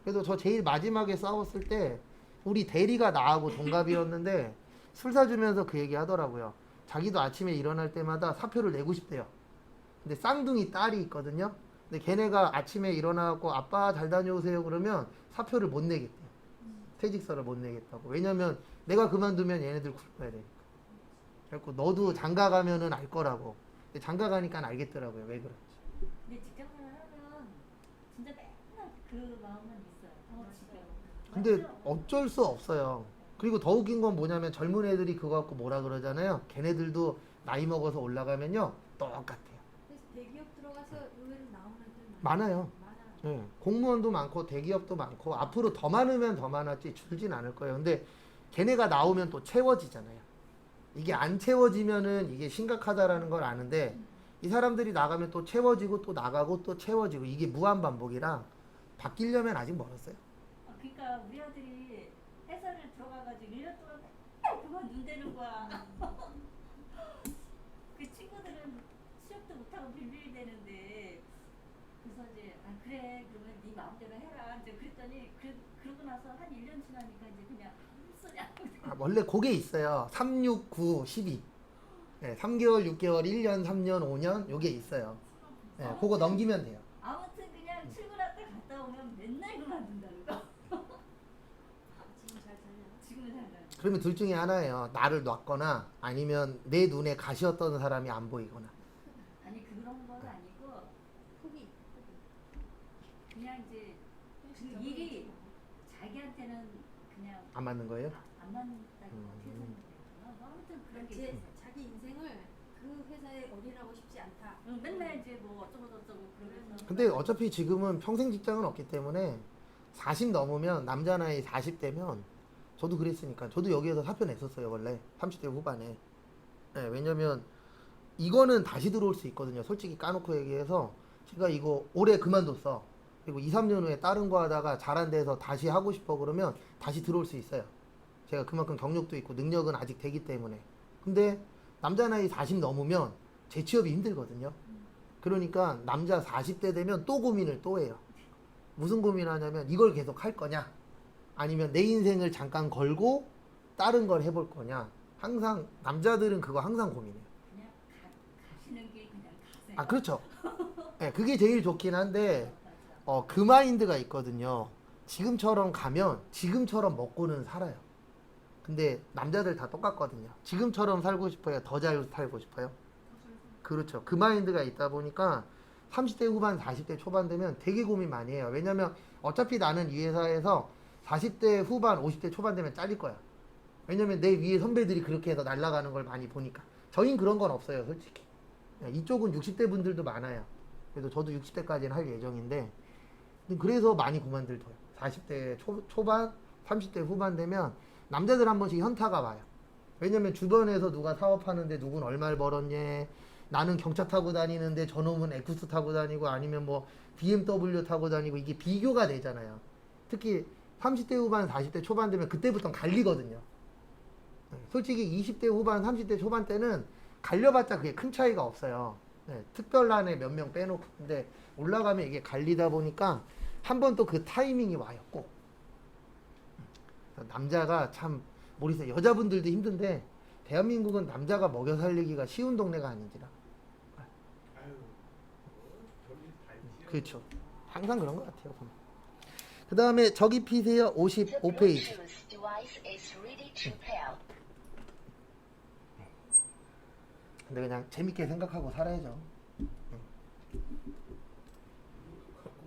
S1: 그래서 저 제일 마지막에 싸웠을 때 우리 대리가 나하고 동갑이었는데 술 사주면서 그 얘기 하더라고요. 자기도 아침에 일어날 때마다 사표를 내고 싶대요. 근데 쌍둥이 딸이 있거든요. 근데 걔네가 아침에 일어나고 아빠 잘 다녀오세요 그러면 사표를 못 내겠대요. 퇴직서를 못 내겠다고. 왜냐면 내가 그만두면 얘네들 굶어야 되니까. 그래갖고 너도 장가 가면은 알 거라고. 근데 장가 가니까 알겠더라고요. 왜 그런지.
S5: 근데 직장생활 하면 진짜 맨날 그 마음은 있어요. 집에.
S1: 근데
S5: 맞죠?
S1: 어쩔 수 없어요. 그리고 더 웃긴 건 뭐냐면 젊은 애들이 그거 갖고 뭐라 그러잖아요. 걔네들도 나이 먹어서 올라가면요. 똑같아요.
S2: 그래서 대기업 들어가서 의외로 나오는 애들
S1: 많아요.
S2: 많아요.
S1: 예, 공무원도 많고 대기업도 많고 앞으로 더 많으면 더 많았지 줄진 않을 거예요. 근데 걔네가 나오면 또 채워지잖아요. 이게 안 채워지면은 이게 심각하다라는 걸 아는데 이 사람들이 나가면 또 채워지고 또 나가고 또 채워지고 이게 무한 반복이라 바뀌려면 아직 멀었어요.
S5: 그러니까 우리 아들이 회사를 들어가가지고 1년 동안 맨날 그거 눈 대는 거야. 그 친구들은 취업도 못하고 빌빌대는데 그래서 이제 아 그래 그러면 네 마음대로 해라 이제 그랬더니 그러고 나서 한 1년 지나니까 이제 그냥 소리 안
S1: 아, 원래 그게 있어요. 3, 6, 9, 12. 네, 3개월, 6개월, 1년, 3년, 5년 요게 있어요. 네, 그거 넘기면 돼요.
S5: 아무튼 그냥 출근할 때 갔다 오면 맨날 그만둔다는 거.
S2: 지금 잘 살려.
S5: 지금은 살아요.
S1: 그러면 둘 중에 하나예요. 나를 놨거나 아니면 내 눈에 가시였던 사람이 안 보이거나.
S5: 아니 그런 건 아니고
S2: 후기.
S5: 그냥 이제 그 일이 자기한테는 그냥
S1: 안 맞는 거예요?
S5: 안 맞는다고 어떻게
S1: 음.
S5: 생각해요? 아무튼 그런 게
S2: 제
S5: 있어요.
S2: 자기 인생을 그 회사에 올인하고 싶지 않다.
S5: 응, 맨날 이제 뭐 어쩌고 저쩌고 그러면서
S1: 근데 어차피 지금은 평생 직장은 없기 때문에 40 넘으면 남자 나이 40대면 저도 그랬으니까 저도 여기에서 사표 냈었어요 원래 30대 후반에. 네, 왜냐면 이거는 다시 들어올 수 있거든요. 솔직히 까놓고 얘기해서 제가 이거 올해 그만뒀어. 그리고 2, 3년 후에 다른 거 하다가 잘한 데서 다시 하고 싶어 그러면 다시 들어올 수 있어요. 제가 그만큼 경력도 있고 능력은 아직 되기 때문에. 근데 남자 나이 40 넘으면 재취업이 힘들거든요. 그러니까 남자 40대 되면 또 고민을 또 해요. 무슨 고민하냐면 이걸 계속 할 거냐 아니면 내 인생을 잠깐 걸고 다른 걸 해볼 거냐. 항상 남자들은 그거 항상 고민해요.
S5: 그냥 가시는 게 그냥 가세요.
S1: 아 그렇죠. 네, 그게 제일 좋긴 한데
S5: 맞아.
S1: 그 마인드가 있거든요. 지금처럼 가면 지금처럼 먹고는 살아요. 근데 남자들 다 똑같거든요. 지금처럼 살고 싶어요? 더 잘 살고 싶어요? 그렇죠. 그 마인드가 있다 보니까 30대 후반, 40대 초반 되면 되게 고민 많이 해요. 왜냐면 어차피 나는 이 회사에서 40대 후반, 50대 초반 되면 잘릴 거야. 왜냐면 내 위에 선배들이 그렇게 해서 날아가는 걸 많이 보니까. 저흰 그런 건 없어요, 솔직히. 이쪽은 60대 분들도 많아요. 그래서 저도 60대까지는 할 예정인데 그래서 많이 그만들더요. 40대 초반, 30대 후반 되면 남자들 한 번씩 현타가 와요. 왜냐면 주변에서 누가 사업하는데 누군 얼마를 벌었냐, 나는 경차 타고 다니는데 저놈은 에쿠스 타고 다니고 아니면 뭐 BMW 타고 다니고 이게 비교가 되잖아요. 특히 30대 후반, 40대 초반 되면 그때부터 갈리거든요. 솔직히 20대 후반, 30대 초반 때는 갈려봤자 그게 큰 차이가 없어요. 네, 특별란에 몇 명 빼놓고. 근데 올라가면 이게 갈리다 보니까 한 번 또 그 타이밍이 와요, 꼭. 남자가 참 모르겠어요. 여자분들도 힘든데 대한민국은 남자가 먹여 살리기가 쉬운 동네가 아닌지라.
S3: 아유, 별일 다 있지.
S1: 그렇죠. 항상 그런 것 같아요. 그 다음에 저기 피세요. 55페이지. 근데 그냥 재밌게 생각하고 살아야죠.